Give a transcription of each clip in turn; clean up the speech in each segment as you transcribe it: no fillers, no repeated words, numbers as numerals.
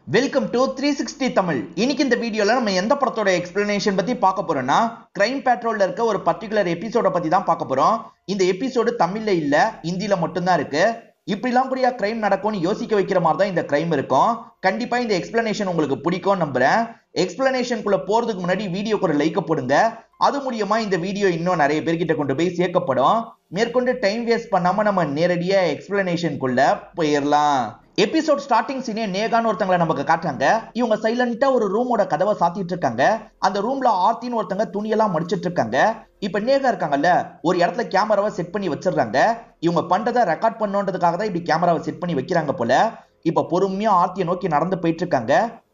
Welcome to 360 Tamil. இன்னைக்கு இந்த வீடியோல நம்ம எந்த படத்தோட எக்ஸ்பிளனேஷன் பத்தி பார்க்க போறோம்னா, கிரைம் பேட்ரோல்ல இருக்க ஒரு பர்டிகுலர் எபிசோட பத்தி தான் பார்க்க போறோம். இந்த எபிசோடு தமிழ்ல இல்ல, ஹிந்தில மட்டும்தான் இருக்கு. இப்படிலாம் கூடிய கிரைம் நடக்கும்னு யோசிக்க வைக்கிற மாதிரி தான் இந்த கிரைம் இருக்கும். கண்டிப்பா இந்த எக்ஸ்பிளனேஷன் உங்களுக்கு பிடிக்கும் நம்புறேன். எக்ஸ்பிளனேஷனுக்குள்ள போறதுக்கு முன்னாடி வீடியோக்கு ஒரு லைக் போடுங்க. அது மூலியமா இந்த வீடியோ இன்னும் நிறைய பேர்கிட்ட கொண்டு போய் சேர்க்கப்படும். மேற்கொண்டு டைம் வேஸ்ட் பண்ணாம நம்ம நேரடியா எக்ஸ்பிளனேஷனுக்குள்ள போயிடலாம். எபிசோட் ஸ்டார்டிங் சீனே நேகான்னு ஒருத்தங்களை நமக்கு காட்டுறாங்க. இவங்க சைலண்டா ஒரு ரூமோட கதவை சாத்திட்டு இருக்காங்க. அந்த ரூம்ல ஆர்த்தின்னு ஒருத்தங்க துணியெல்லாம் மடிச்சிட்டு இருக்காங்க. இப்ப நேகா இருக்காங்கல்ல, ஒரு இடத்துல கேமராவை செட் பண்ணி வச்சிடறாங்க. இவங்க பண்றதை ரெக்கார்ட் பண்ணணுன்றதுக்காக தான் இப்படி கேமராவை செட் பண்ணி வைக்கிறாங்க போல. இப்ப பொறுமையா ஆர்த்தியை நோக்கி நடந்து போயிட்டு இருக்காங்க.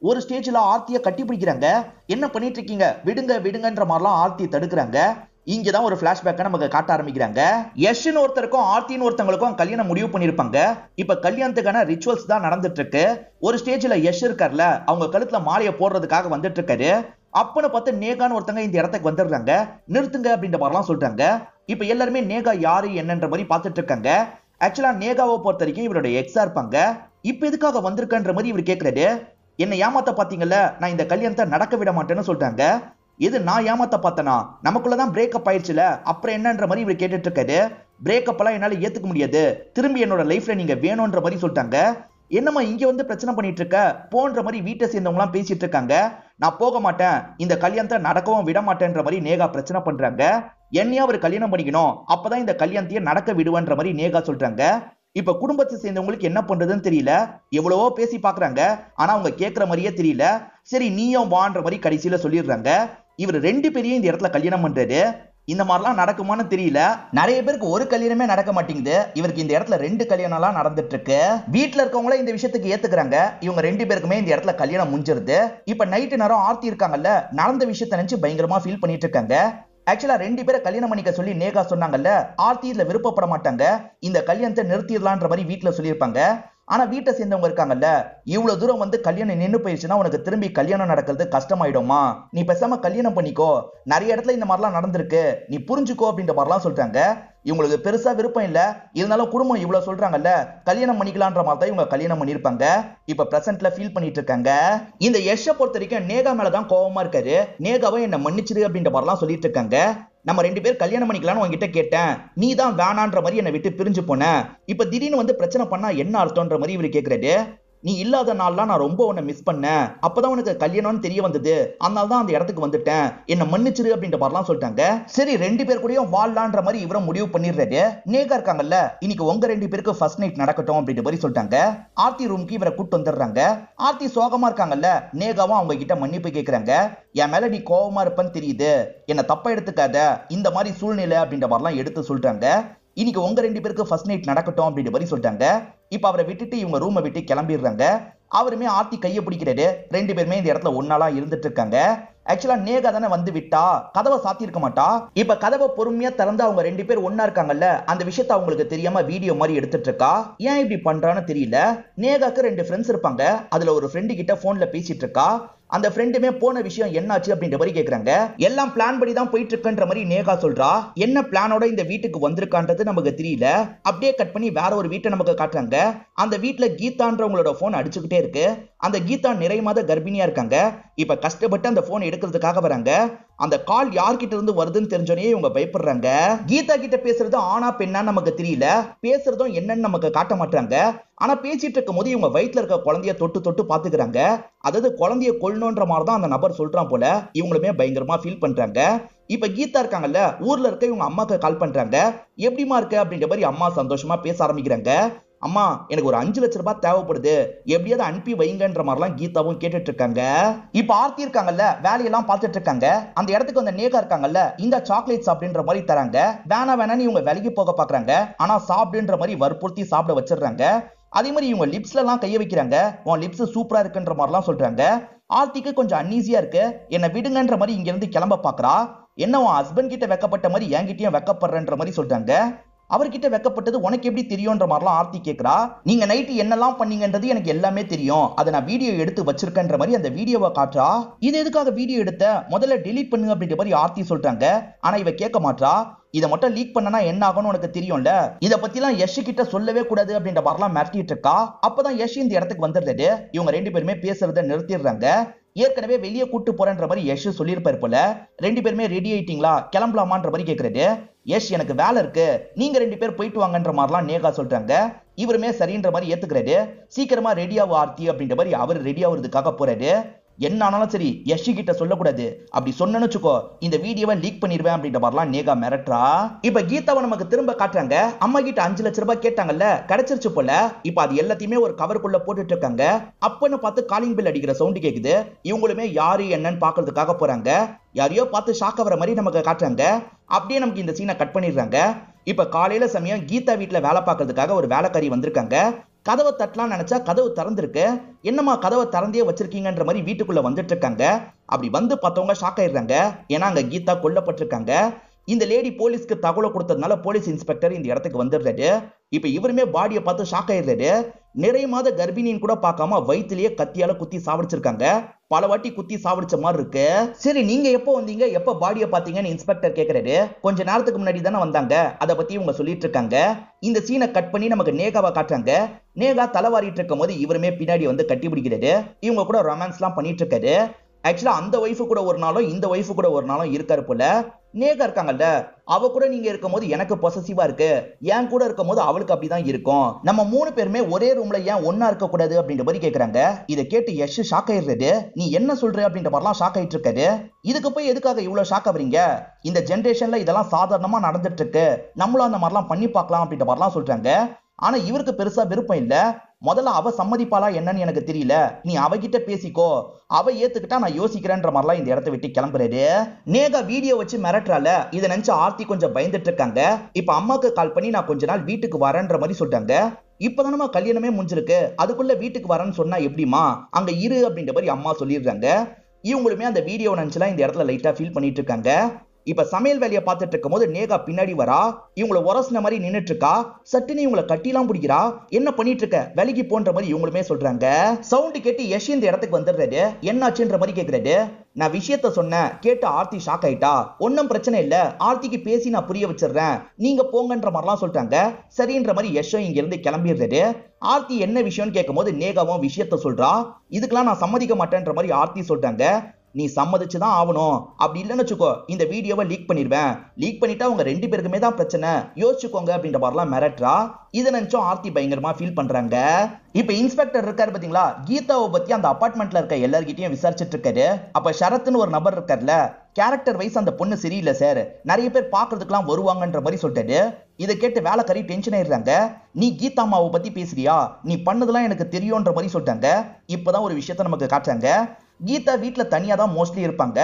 ஒரு ஸ்டேஜ்ல ஆர்த்தியை கட்டி பிடிக்கிறாங்க. என்ன பண்ணிட்டு இருக்கீங்க, விடுங்க விடுங்கன்ற மாதிரிலாம் ஆர்த்தியை தடுக்கிறாங்க. இங்கதான் ஒரு பிளாஷ்பேக்கை நமக்கு காட்ட ஆரம்பிக்கிறாங்க. யஷ்னு ஒருத்தருக்கும் ஆர்த்தின்னு ஒருத்தங்களுக்கும் கல்யாணம் முடிவு பண்ணிருப்பாங்க. இப்ப கல்யாணத்துக்கான ரிச்சுவல்ஸ் தான் நடந்துட்டு இருக்கு. ஒரு ஸ்டேஜ்ல யஷ் இருக்கார்ல, அவங்க கழுத்துல மாலையை போடுறதுக்காக வந்துட்டு இருக்காரு. அப்பன்னு பார்த்து நேகான்னு ஒருத்தங்க இந்த இடத்துக்கு வந்துடுறாங்க. நிறுத்துங்க அப்படின்ற மாதிரிலாம் சொல்றாங்க. இப்ப எல்லாருமே நேகா யாரு என்னன்ற மாதிரி பார்த்துட்டு இருக்காங்க. ஆக்சுவலா நேகாவை பொறுத்த வரைக்கும் இவரோட எக்ஸா இருப்பாங்க. இப்ப எதுக்காக வந்திருக்கன்ற மாதிரி இவர் கேட்கிறாரு. என்ன ஏமாத்த பாத்தீங்கல்ல, நான் இந்த கல்யாணத்தை நடக்க விட மாட்டேன்னு சொல்றாங்க. இது நான் ஏமாத்த பார்த்தனா, நமக்குள்ளதான் பிரேக்கப் ஆயிடுச்சுல, அப்புறம் என்னன்ற மாதிரி இவர் கேட்டுட்டு இருக்காரு. பிரேக்கப் எல்லாம் என்னால ஏத்துக்க முடியாது, திரும்பி என்னோட லைஃப்ல நீங்க வேணும்ன்ற மாதிரி சொல்லிட்டாங்க. என்னம்மா இங்க வந்து பிரச்சனை பண்ணிட்டு இருக்க போன்ற மாதிரி வீட்டை சேர்ந்தவங்க எல்லாம் பேசிட்டு இருக்காங்க. நான் போக மாட்டேன், இந்த கல்யாணத்தை நடக்கவும் விட மாட்டேன்ற மாதிரி நேகா பிரச்சனை பண்றாங்க. என்னையா அவர் கல்யாணம் பண்ணிக்கணும், அப்பதான் இந்த கல்யாணத்தையே நடக்க விடுவேன்ற மாதிரி நேகா சொல்றாங்க. இப்ப குடும்பத்தை சேர்ந்தவங்களுக்கு என்ன பண்றதுன்னு தெரியல. எவ்வளவோ பேசி பாக்குறாங்க, ஆனா அவங்க கேட்கிற மாதிரியே தெரியல. சரி நீயும் வான்ற மாதிரி கடைசியில சொல்லிடுறாங்க. இவர் ரெண்டு பேரையும் இந்த இடத்துல கல்யாணம் பண்றாரு. இந்த மாதிரிலாம் நடக்குமான்னு தெரியல. நிறைய பேருக்கு ஒரு கல்யாணமே நடக்க மாட்டேங்குது. இவருக்கு இந்த இடத்துல ரெண்டு கல்யாணம் எல்லாம் நடந்துட்டு இருக்கு. வீட்டுல இருக்கவங்கள இந்த விஷயத்துக்கு ஏத்துக்கிறாங்க. இவங்க ரெண்டு பேருக்குமே இந்த இடத்துல கல்யாணம் முடிஞ்சிருது. இப்ப நைட்டு நேரம் ஆர்த்தி இருக்காங்கல்ல, நடந்த விஷயத்த நினைச்சு பயங்கரமா ஃபீல் பண்ணிட்டு இருக்காங்க. ஆக்சுவலா ரெண்டு பேரை கல்யாணம் பண்ணிக்க சொல்லி நேகா சொன்னாங்கல்ல, ஆர்த்தி இதுல விருப்பப்பட மாட்டாங்க. இந்த கல்யாணத்தை நிறுத்திடலான்ற மாதிரி வீட்டுல சொல்லியிருப்பாங்க. ஆனா வீட்டை சேர்ந்தவங்க இருக்காங்கல்ல, இவ்வளவு தூரம் வந்து கல்யாணம் நின்று போயிடுச்சுன்னா உனக்கு திரும்பி கல்யாணம் நடக்கிறது கஷ்டமாயிடுமா, நீ பேசாம கல்யாணம் பண்ணிக்கோ, நிறைய இடத்துல இந்த மாதிரிலாம் நடந்திருக்கு, நீ புரிஞ்சுக்கோ அப்படின்ற மாதிரிலாம் சொல்றாங்க. இவங்களுக்கு பெருசா விருப்பம் இல்ல, இருந்தாலும் குடும்பம் இவ்வளவு சொல்றாங்கல்ல, கல்யாணம் பண்ணிக்கலான்ற மாதிரி தான் இவங்க கல்யாணம் பண்ணிருப்பாங்க. இப்ப பிரசன்ட்ல ஃபீல் பண்ணிட்டு இருக்காங்க. இந்த யஷை பொறுத்த வரைக்கும் நேகா மேலதான் கோபமா இருக்காரு. நேகாவை என்ன மன்னிச்சிரு அப்படின்ற மாதிரிலாம் சொல்லிட்டு இருக்காங்க. நம்ம ரெண்டு பேர் கல்யாணம் பண்ணிக்கலாம்னு உங்ககிட்ட கேட்டேன், நீ தான் வேணான்ற மாதிரி என்னை விட்டு பிரிஞ்சு போன, இப்ப திடீர்னு வந்து பிரச்சனை பண்ணா என்ன அர்த்தம்ன்ற மாதிரி இவரு கேட்கிறாரு. நீ இல்லாத நாள்லாம் நான் ரொம்ப உன்னை மிஸ் பண்ணேன், அப்பதான் உனக்கு கல்யாணம்னு தெரிய வந்தது, அதனால தான் அந்த இடத்துக்கு வந்துட்டேன், என்ன மன்னிச்சிரு அப்படின்ற மாதிரிலாம் சொல்லிட்டாங்க. சரி ரெண்டு பேர் கூடயும் வாழலான்ற மாதிரி இவரும் முடிவு பண்ணிடுறாரு. நேகா இருக்காங்கல்ல, இன்னைக்கு உங்க ரெண்டு பேருக்கு ஃபர்ஸ்ட் நைட் நடக்கட்டும் அப்படின்ற மாதிரி சொல்லிட்டாங்க. ஆர்த்தி ரூம்க்கு இவரை கூட்டு வந்துடுறாங்க. ஆர்த்தி சோகமா இருக்காங்கல்ல, நேகாவும் அவங்க கிட்ட மன்னிப்பு கேட்கிறாங்க. என் மேல நீ கோபமா இருப்பன்னு தெரியுது, என்ன தப்பா எடுத்துக்காத, இந்த மாதிரி சூழ்நிலை அப்படின்ற மாதிரிலாம் எடுத்து சொல்றாங்க. இன்னைக்கு உங்க ரெண்டு பேருக்கு ஃபர்ஸ்ட் நைட் நடக்கட்டும் அப்படின்ற மாதிரி சொல்லிட்டாங்க. இப்ப அவரை விட்டுட்டு இவங்க ரூமை விட்டு கிளம்பிடுறாங்க. அவருமே ஆர்த்தி கையை பிடிக்கிறாரு. ரெண்டு பேருமே இந்த இடத்துல ஒன்னாலா இருந்துட்டு இருக்காங்க. ஆக்சுவலா நேகா தானே வந்து விட்டா, கதவை சாத்தி இருக்க மாட்டா. இப்ப கதவை பொறுமையா திறந்து அவங்க ரெண்டு பேர் ஒன்னா இருக்காங்கல்ல, அந்த விஷயத்த அவங்களுக்கு தெரியாம வீடியோ மாதிரி எடுத்துட்டு இருக்கா. ஏன் இப்படி பண்றான்னு தெரியல. நேகாக்கு ரெண்டு ஃப்ரெண்ட்ஸ் இருப்பாங்க. அதுல ஒரு ஃப்ரெண்டு கிட்ட போன்ல பேசிட்டு இருக்கா. அந்த ஃப்ரெண்டுமே போன விஷயம் என்னாச்சு அப்படின்ற மாதிரி கேக்குறாங்க. எல்லாம் பிளான் படி தான் போயிட்டு இருக்குன்ற மாதிரி நேகா சொல்றா. என்ன பிளானோட இந்த வீட்டுக்கு வந்திருக்கான்றது நமக்கு தெரியல. அப்படியே கட் பண்ணி வேற ஒரு வீட்டை நமக்கு காட்டுறாங்க. அந்த வீட்டுல கீதான்றவங்களோட போன் அடிச்சுக்கிட்டே இருக்கு. அந்த கீதா நிறைய மாத கர்ப்பிணியா இருக்காங்க. இப்ப கஷ்டப்பட்டு அந்த போன் எடுக்கிறதுக்காக வராங்க. அந்த கால் யார்கிட்ட இருந்து வருதுன்னு தெரிஞ்சோனே இவங்க பயப்படுறாங்க. கீதா கிட்ட பேசுறது ஆனா பெண்ணான்னு நமக்கு தெரியல. பேசுறதும் என்னன்னு நமக்கு காட்ட மாட்டாங்க. ஆனா பேசிட்டு இருக்கும் போது இவங்க வயிற்றுல இருக்க குழந்தைய தொட்டு தொட்டு பாத்துக்கிறாங்க. அதாவது குழந்தைய கொல்லணும்ன்ற மாதிரி தான் அந்த நபர் சொல்றான் போல. இவங்களுமே பயங்கரமா ஃபீல் பண்றாங்க. இப்ப கீதா இருக்காங்கல்ல, ஊர்ல இருக்க இவங்க அம்மாக்கு கால் பண்றாங்க. எப்படிமா இருக்க அப்படின்ற மாதிரி அம்மா சந்தோஷமா பேச ஆரம்பிக்கிறாங்க. அம்மா எனக்கு ஒரு 5 லட்சம் ரூபாய் தேவைப்படுது, எப்படியாவது அனுப்பி வைங்கன்ற மாதிரிலாம் கீதாவும் கேட்டுட்டு இருக்காங்க. இப்ப ஆர்த்தி இருக்காங்கல்ல, வேலையெல்லாம் பார்த்துட்டு இருக்காங்க. அந்த இடத்துக்கு வந்து நேகா இருக்காங்கல்ல, இந்த சாக்லேட்ஸ் அப்படின்ற மாதிரி தராங்க. வேணான்னு இவங்க விலகி போக பாக்குறாங்க. ஆனா சாப்பிடுன்ற மாதிரி வற்புறுத்தி சாப்பிட வச்சிடுறாங்க. அதே மாதிரி இவங்க லிப்ஸ்ல எல்லாம் கைய வைக்கிறாங்க. உன் லிப்ஸ் சூப்பரா இருக்குன்ற மாதிரிலாம் சொல்றாங்க. ஆர்த்திக்கு கொஞ்சம் அன்ஈசியா இருக்கு. என்ன விடுங்கன்ற மாதிரி இங்க இருந்து கிளம்ப பாக்குறா. என்ன உன் ஹஸ்பண்ட் கிட்ட வெக்கப்பட்ட மாதிரி என்கிட்டயும் வெக்கப்படுறன்ற மாதிரி சொல்றாங்க. அவர்கிட்ட வெக்கப்பட்டது உனக்கு எப்படி தெரியும்ன்ற மாதிரிலாம் ஆர்த்தி கேக்குறா. நீங்க நைட்டு என்னெல்லாம் பண்ணீங்கன்றது எனக்கு எல்லாமே தெரியும், அதை நான் வீடியோ எடுத்து வச்சிருக்கேன்ற மாதிரி அந்த வீடியோவை காட்டுறா. இது எதுக்காக வீடியோ எடுத்த, முதல்ல டெலீட் பண்ணுங்க அப்படின்ற மாதிரி ஆர்த்தி சொல்றாங்க. ஆனா இவ கேட்க மாட்டா. இதை மட்டும் லீக் பண்ணனா என்ன ஆகும்னு உனக்கு தெரியும்ல, இத பத்திலாம் யஷ் கிட்ட சொல்லவே கூடாது அப்படின்ற மாதிரிலாம் மிரட்டிட்டு இருக்கா. அப்பதான் யஷ் இந்த இடத்துக்கு வந்துடுறாரு. இவங்க ரெண்டு பேருமே பேசுறதை நிறுத்திடுறாங்க. ஏற்கனவே வெளியே கூட்டு போறேன்ற மாதிரி யஷ் சொல்லியிருப்பாரு போல. ரெண்டு பேருமே ரெடி ஆயிட்டீங்களா, கிளம்பலாமான்ற மாதிரி கேக்குறாரு. யஷ் எனக்கு வேலை இருக்கு, நீங்க ரெண்டு பேர் போயிட்டு வாங்கன்ற மாதிரிலாம் நேகா சொல்றாங்க. இவருமே சரின்ற மாதிரி ஏத்துக்கிறாரு. சீக்கிரமா ரெடியாவு ஆர்த்தி அப்படின்ற மாதிரி அவர் ரெடி ஆகுறதுக்காக போறாரு. என்ன ஆனாலும் சரி யஷ் கிட்ட சொல்லக்கூடாது, அப்படி சொன்னு வச்சுக்கோ இந்த வீடியோவை லீக் பண்ணிடுவேன் அப்படின்ற மாதிரிலாம் நேகா மிரட்டுறா. இப்ப கீதாவை நமக்கு திரும்ப காட்டுறாங்க. அம்மா கிட்ட 5 லட்சம் ரூபாய் கேட்டாங்கல்ல, கிடைச்சிருச்சு போல. இப்ப அது எல்லாத்தையுமே ஒரு கவருக்குள்ள போட்டுட்டு இருக்காங்க. அப்பன்னு பார்த்து காலிங் பெல் அடிக்கிற சவுண்ட் கேக்குது. இவங்களுமே யாரு என்னன்னு பாக்குறதுக்காக போறாங்க. யாரையோ பார்த்து ஷாக் ஆகிற மாதிரி நமக்கு காட்டுறாங்க. அப்படியே நமக்கு இந்த சீனை கட் பண்ணிடுறாங்க. இப்ப காலையில சமயம் கீதா வீட்டுல வேலை பார்க்கறதுக்காக ஒரு வேலைக்காரி வந்திருக்காங்க. கதவை தட்டலாம் நினைச்சா கதவு திறந்திருக்கு. என்னமா கதவை திறந்தே வச்சிருக்கீங்கன்ற மாதிரி வீட்டுக்குள்ள வந்துட்டு இருக்காங்க. அப்படி வந்து பார்த்தவங்க ஷாக் ஆயிடுறாங்க. ஏன்னா அங்க கீதா கொல்லப்பட்டிருக்காங்க. இந்த லேடி போலீஸ்க்கு தகவல் கொடுத்ததுனால போலீஸ் இன்ஸ்பெக்டர் இந்த இடத்துக்கு வந்துடுறாரு. இப்ப இவருமே பாடியை பார்த்து ஷாக் ஆயிடுறாரு. நிறைய மாத கர்ப்பிணின்னு கூட பார்க்காம வயிற்றுலயே கத்தியால குத்தி சாவடிச்சிருக்காங்க. பல வாட்டி குத்தி சாவடிச்ச மாதிரி இருக்கு. சரி நீங்க எப்போ வந்தீங்க, எப்ப பாடியை பாத்தீங்கன்னு இன்ஸ்பெக்டர் கேக்குறாரு. கொஞ்ச நேரத்துக்கு முன்னாடி தானே வந்தாங்க, அதை பத்தி இவங்க சொல்லிட்டு இருக்காங்க. இந்த சீனை கட் பண்ணி நமக்கு நேகாவை காட்டுறாங்க. நேகா தலைவாரிட்டு இருக்கும் போது இவருமே பின்னாடி வந்து கட்டி பிடிக்கிறாரு. இவங்க கூட ரொமான்ஸ் எல்லாம் பண்ணிட்டு இருக்காரு. ஆக்சுவலா அந்த ஒய்ஃபு கூட ஒரு நாளும் இந்த ஒய்ஃபு கூட ஒரு நாளும் இருக்காரு போல. நேகா இருக்காங்கல்ல, அவ கூட நீங்க இருக்கும் போது எனக்கு பொசசிவா இருக்கு, என் கூட இருக்கும் போது அவளுக்கு அப்படிதான் இருக்கும், நம்ம 3 பேருமே ஒரே ரூம்ல ஏன் ஒன்னா இருக்க கூடாது அப்படின்ற மாதிரி கேக்குறாங்க. இதை கேட்டு யஷ் ஷாக் ஆயிடுறாரு. நீ என்ன சொல்ற அப்படின்ற மாதிரிலாம் ஷாக் ஆயிட்டு இருக்காரு. இதுக்கு போய் எதுக்காக இவ்வளவு ஷாக் ஆவறீங்க, இந்த ஜெனரேஷன்ல இதெல்லாம் சாதாரணமா நடந்துட்டு இருக்கு, நம்மளும் அந்த மாதிரிலாம் பண்ணி பார்க்கலாம் அப்படின்ற மாதிரிலாம் சொல்றாங்க. ஆனா இவருக்கு பெருசா விருப்பம் இல்ல. முதல்ல அவ சம்மதிப்பாளா என்னன்னு எனக்கு தெரியல, நீ அவகிட்ட பேசிக்கோ, அவ ஏத்துக்கிட்டா நான் யோசிக்கிறேன்ற மாதிரிலாம் இந்த இடத்தை விட்டு கிளம்புறாரு. நேகா வீடியோ வச்சு மிரட்டுறால, இதை நினைச்சு ஆர்த்தி கொஞ்சம் பயந்துட்டு இருக்காங்க. இப்ப அம்மாக்கு கால் பண்ணி நான் கொஞ்ச நாள் வீட்டுக்கு வரேன்ற மாதிரி சொல்றாங்க. இப்பதானமா கல்யாணமே முடிஞ்சிருக்கு, அதுக்குள்ள வீட்டுக்கு வரேன்னு சொன்னா எப்படிமா, அங்க இரு அப்படின்ற மாதிரி அம்மா சொல்லிடுறாங்க. இவங்களுமே அந்த வீடியோ நினைச்சுலாம் இந்த இடத்துல லைட்டா ஃபீல் பண்ணிட்டு இருக்காங்க. இப்ப சமையல் வேலையை பார்த்துட்டு இருக்கும் போது நேகா பின்னாடி வரா. இவங்களை உரசின மாதிரி நின்னுட்டு இருக்கா. சட்டுன்னு இவங்களை கட்டிலாம் பிடிக்கிறா. என்ன பண்ணிட்டு இருக்க, வேலைக்கு போன்ற மாதிரி இவங்களுமே சொல்றாங்க. சவுண்ட் கேட்டு யஷ் இந்த இடத்துக்கு வந்துடுறாரு. என்னாச்சுன்ற மாதிரி கேக்குறாரு. நான் விஷயத்த சொன்னேன், கேட்டு ஆர்த்தி ஷாக் ஆயிட்டா. ஒன்னும் பிரச்சனை இல்ல, ஆர்த்திக்கு பேசி நான் புரிய வச்சிடுறேன், நீங்க போங்கன்ற மாதிரிலாம் சொல்றாங்க. சரின்ற மாதிரி யஷும் இங்க இருந்து கிளம்பிடுறாரு. ஆர்த்தி என்ன விஷயம்னு கேட்கும் போது நேகாவும் விஷயத்த சொல்றா. இதுக்கெல்லாம் நான் சம்மதிக்க மாட்டேன்ற மாதிரி ஆர்த்தி சொல்றாங்க. நீ சம்மதிச்சுதான் ஆகணும், அப்படி இல்லைன்னு வச்சுக்கோ இந்த வீடியோவை லீக் பண்ணிடுவேன், லீக் பண்ணிட்டா உங்க 2 பேருக்குமே தான் பிரச்சனை, யோசிச்சுக்கோங்க அப்படின்ற மாதிரிலாம் மிரட்டுறா. இதை நினைச்சும் ஆர்த்தி பயங்கரமா ஃபீல் பண்றாங்க. இப்ப இன்ஸ்பெக்டர் இருக்காரு பாத்தீங்களா, கீதாவை பத்தி அந்த அபார்ட்மெண்ட்ல இருக்க எல்லார்கிட்டயும் விசாரிச்சுட்டு இருக்காரு. அப்ப ஷரத்னு ஒரு நபர் இருக்காருல்ல, கேரக்டர் வைஸ் அந்த பொண்ணு சரியில்லை சார், நிறைய பேர் பாக்குறதுக்கெல்லாம் வருவாங்கன்ற மாதிரி சொல்லிட்டாரு. இதை கேட்டு வேலைக்காரி டென்ஷன் ஆயிடுறாங்க. நீ கீதா அம்மாவை பத்தி பேசுறியா, நீ பண்ணதெல்லாம் எனக்கு தெரியும்ன்ற மாதிரி சொல்லிட்டாங்க. இப்பதான் ஒரு விஷயத்த நமக்கு காட்டுறாங்க. கீதா வீட்டுல தனியா தான் மோஸ்ட்லி இருப்பாங்க.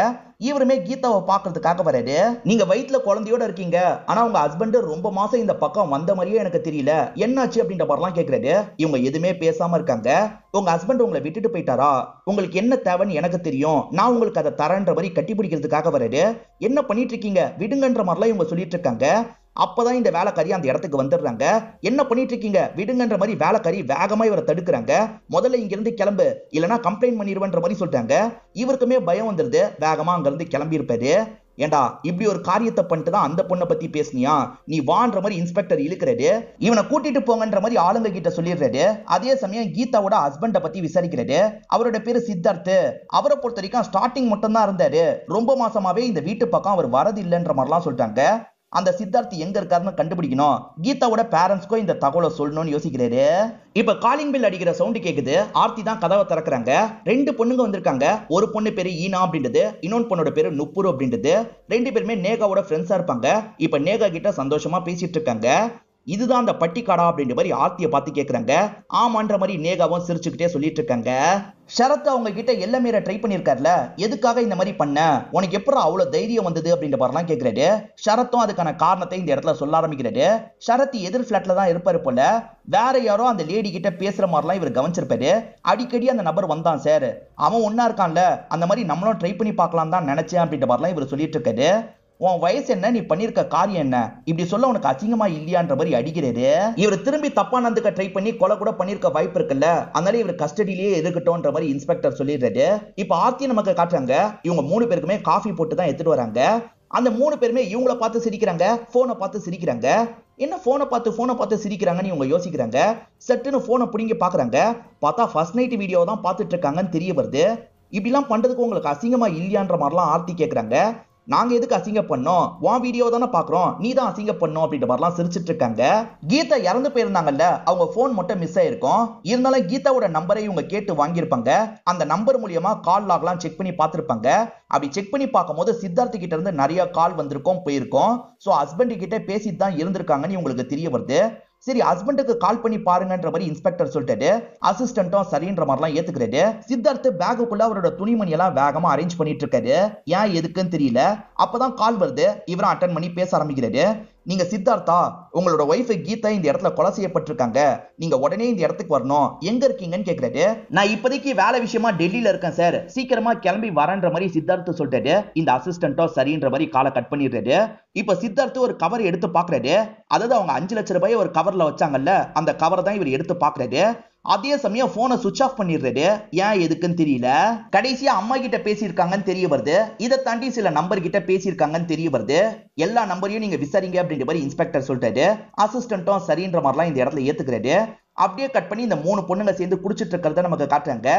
இவருமே கீதாவை பாக்குறதுக்காக வராரு. நீங்க வயிற்றுல குழந்தையோட இருக்கீங்க, ஆனா உங்க ஹஸ்பண்ட் ரொம்ப மாசம் இந்த பக்கம் வந்த மாதிரியே எனக்கு தெரியல, என்னாச்சு அப்படின்ற மாதிரிலாம் கேக்குறாரு. இவங்க எதுவுமே பேசாம இருக்காங்க. உங்க ஹஸ்பண்ட் உங்களை விட்டுட்டு போயிட்டாரா, உங்களுக்கு என்ன தேவைன்னு எனக்கு தெரியும், நான் உங்களுக்கு அதை தரேன்ற மாதிரி கட்டி பிடிக்கிறதுக்காக வராரு. என்ன பண்ணிட்டு இருக்கீங்க விடுங்கன்ற மாதிரிலாம் இவங்க சொல்லிட்டு இருக்காங்க. அப்பதான் இந்த வேலைக்காரி அந்த இடத்துக்கு வந்துடுறாங்க. என்ன பண்ணிட்டு இருக்கீங்க விடுங்கன்ற மாதிரி வேலைக்காரி வேகமா இவரை தடுக்கிறாங்க. முதல்ல இங்க இருந்து கிளம்பு, இல்லனா கம்ப்ளைண்ட் பண்ணிடுவேன்ற மாதிரி சொல்றாங்க. இவருக்குமே பயம் வந்துருது. வேகமா அங்க இருந்து கிளம்பி இருப்பாரு. ஏண்டா இப்படி ஒரு காரியத்தை பண்ணிட்டு தான் அந்த பொண்ணை பத்தி பேசுனியா, நீ வான்ற மாதிரி இன்ஸ்பெக்டர் இழுக்கிறாரு. இவனை கூட்டிட்டு போங்கன்ற மாதிரி ஆளுங்க கிட்ட சொல்லிடுறாரு. அதே சமயம் கீதாவோட ஹஸ்பண்ட பத்தி விசாரிக்கிறாரு. அவரோட பேரு சித்தார்த். அவரை பொறுத்த வரைக்கும் ஸ்டார்டிங் மட்டும் தான் இருந்தாரு, ரொம்ப மாசமாவே இந்த வீட்டு பக்கம் அவர் வரது இல்லைன்ற மாதிரிலாம் சொல்றாங்க. அந்த சித்தார்த் எங்க இருக்காருன்னு கண்டுபிடிக்கணும், கீதாவோட பேரண்ட்ஸ்க்கும் இந்த தகவலை சொல்லணும்னு யோசிக்கிறாரு. இப்ப காலிங் பெல் அடிக்கிற சவுண்ட் கேக்குது. ஆர்த்தி தான் கதவை திறக்கிறாங்க. 2 பொண்ணுங்க வந்திருக்காங்க. ஒரு பொண்ணு பேரு ஈனா அப்படின்றது, இன்னொன்று பொண்ணோட பேரு நுப்புரு அப்படின்றது. 2 பேருமே நேகாவோட ஃப்ரெண்ட்ஸா இருப்பாங்க. இப்ப நேகா கிட்ட சந்தோஷமா பேசிட்டு இருக்காங்க. இதுதான் அந்த பட்டிக்காடா அப்படின்ற மாதிரி ஆர்த்தியை பார்த்து கேட்கறாங்க. ஆமான்ற மாதிரி நேகாவும் சிரிச்சுக்கிட்டே சொல்லிட்டு இருக்காங்க. ஷரத் அவங்க கிட்ட எல்லாமே ட்ரை பண்ணிருக்காருல, எதுக்காக இந்த மாதிரி பண்ண, உனக்கு எப்படி அவ்வளவு தைரியம் வந்தது அப்படின்ற மாதிரிலாம் கேட்கிறாரு. ஷரத்தும் அதுக்கான காரணத்தை இந்த இடத்துல சொல்ல ஆரம்பிக்கிறாரு. ஷரத் எதிர் பிளாட்ல தான் இருப்பாரு போல. வேற யாரோ அந்த லேடி கிட்ட பேசுற மாதிரிலாம் இவர் கவனிச்சிருப்பாரு. அடிக்கடி அந்த நபர் வந்தான் சார், அவன் ஒன்னா இருக்கான்ல, அந்த மாதிரி நம்மளும் ட்ரை பண்ணி பார்க்கலாம் தான் நினைச்சேன் அப்படின்ற மாதிரிலாம் இவர் சொல்லிட்டு இருக்காரு. உன் வயசு என்ன, நீ பண்ணிருக்க காரியம் என்ன, இப்படி சொல்ல உனக்கு அசிங்கமா இல்லையான்ற மாதிரி அடிக்கிறாரு. இவர் திரும்பி தப்பா நடந்துக்க ட்ரை பண்ணி கொலை கூட பண்ணிருக்க வாய்ப்பு இருக்குல்ல, அதனால இவர் கஸ்டடியிலேயே இருக்கட்டும்ன்ற மாதிரி இன்ஸ்பெக்டர் சொல்லிடுறாரு. இப்ப ஆர்த்தி நமக்கு காட்டுறாங்க. இவங்க 3 பேருக்குமே காஃபி போட்டு தான் எடுத்துட்டு வராங்க. அந்த 3 பேருமே இவங்கள பார்த்து சிரிக்கிறாங்க, போனை பார்த்து சிரிக்கிறாங்க. என்ன போனை பார்த்து சிரிக்கிறாங்கன்னு இவங்க யோசிக்கிறாங்க. சட்டுன்னு போனை பிடிங்கி பாக்குறாங்க. பார்த்தா ஃபர்ஸ்ட் நைட் வீடியோ தான் பார்த்துட்டு இருக்காங்கன்னு தெரிய வருது. இப்படிலாம் பண்றதுக்கு உங்களுக்கு அசிங்கமா இல்லையான்ற மாதிரிலாம் ஆர்த்தி கேட்கறாங்க. நாங்க எதுக்கு அசிங்க பண்ணோம், உன் வீடியோ தானே பாக்குறோம், நீ தான் அசிங்க பண்ணோம் அப்படின்ற மாதிரிலாம் சிரிச்சிட்டு இருக்காங்க. கீதா இறந்து போயிருந்தாங்கல்ல, அவங்க போன் மட்டும் மிஸ் ஆயிருக்கும். இருந்தாலும் கீதாவோட நம்பரை இவங்க கேட்டு வாங்கியிருப்பாங்க. அந்த நம்பர் மூலியமா கால் லாக்லாம் செக் பண்ணி பார்த்திருப்பாங்க. அப்படி செக் பண்ணி பார்க்கும்போது சித்தார்த் கிட்ட இருந்து நிறைய கால் வந்திருக்கும், போயிருக்கும். சோ ஹஸ்பண்ட் கிட்ட பேசிட்டு தான் இருந்திருக்காங்கன்னு உங்களுக்கு தெரிய வருது. சரி, ஹஸ்பண்டுக்கு கால் பண்ணி பாருங்கன்ற மாதிரி இன்ஸ்பெக்டர் சொல்லிட்டாரு. அசிஸ்டன்ட்டும் சரின்ற மாதிரிலாம் ஏத்துக்கிறாரு. சித்தார்த் பேக்குக்குள்ள அவரோட துணிமணி எல்லாம் வேகமா அரேஞ்ச் பண்ணிட்டு இருக்காரு. ஏன் எதுக்குன்னு தெரியல. அப்பதான் கால் வருது. இவரும் அட்டன் பண்ணி பேச ஆரம்பிக்கிறாரு. நீங்க சித்தார்த்தா, உங்களோட ஒய்ஃப் கீதா இந்த இடத்துல கொலை செய்யப்பட்டிருக்காங்க, நீங்க உடனே இந்த இடத்துக்கு வரணும், எங்க இருக்கீங்கன்னு கேக்குறாரு. நான் இப்போதைக்கு வேலை விஷயமா டெல்லியில இருக்கேன் சார், சீக்கிரமா கிளம்பி வரன்ற மாதிரி சித்தார்த் சொல்லிட்டாரு. இந்த அசிஸ்டன்ட்டோ சரின்ற மாதிரி காலை கட் பண்ணிடுறாரு. இப்ப சித்தார்த் ஒரு கவர் எடுத்து பாக்குறாரு. அதாவது அவங்க 5 லட்சம் ரூபாய் ஒரு கவர்ல வச்சாங்கல்ல, அந்த கவரை தான் இவர் எடுத்து பாக்குறாரு. அதே சமயம் போனை சுவிட்ச் ஆஃப் பண்ணிடுறாரு. ஏன் எதுக்குன்னு தெரியல. கடைசியா அம்மா கிட்ட பேசியிருக்காங்கன்னு தெரிய வருது. இதை தாண்டி சில நம்பர் கிட்ட பேசியிருக்காங்கன்னு தெரிய வருது. எல்லா நம்பரையும் நீங்க விசாரிங்க அப்படின்ற மாதிரி இன்ஸ்பெக்டர் சொல்லிட்டாரு. அசிஸ்டன்ட்டும் சரின்ற மாதிரிலாம் இந்த இடத்துல ஏத்துக்கிறாரு. அப்படியே கட் பண்ணி இந்த 3 பொண்ணுங்க சேர்ந்து குடிச்சிட்டு இருக்கிறத நமக்கு காட்டுறாங்க.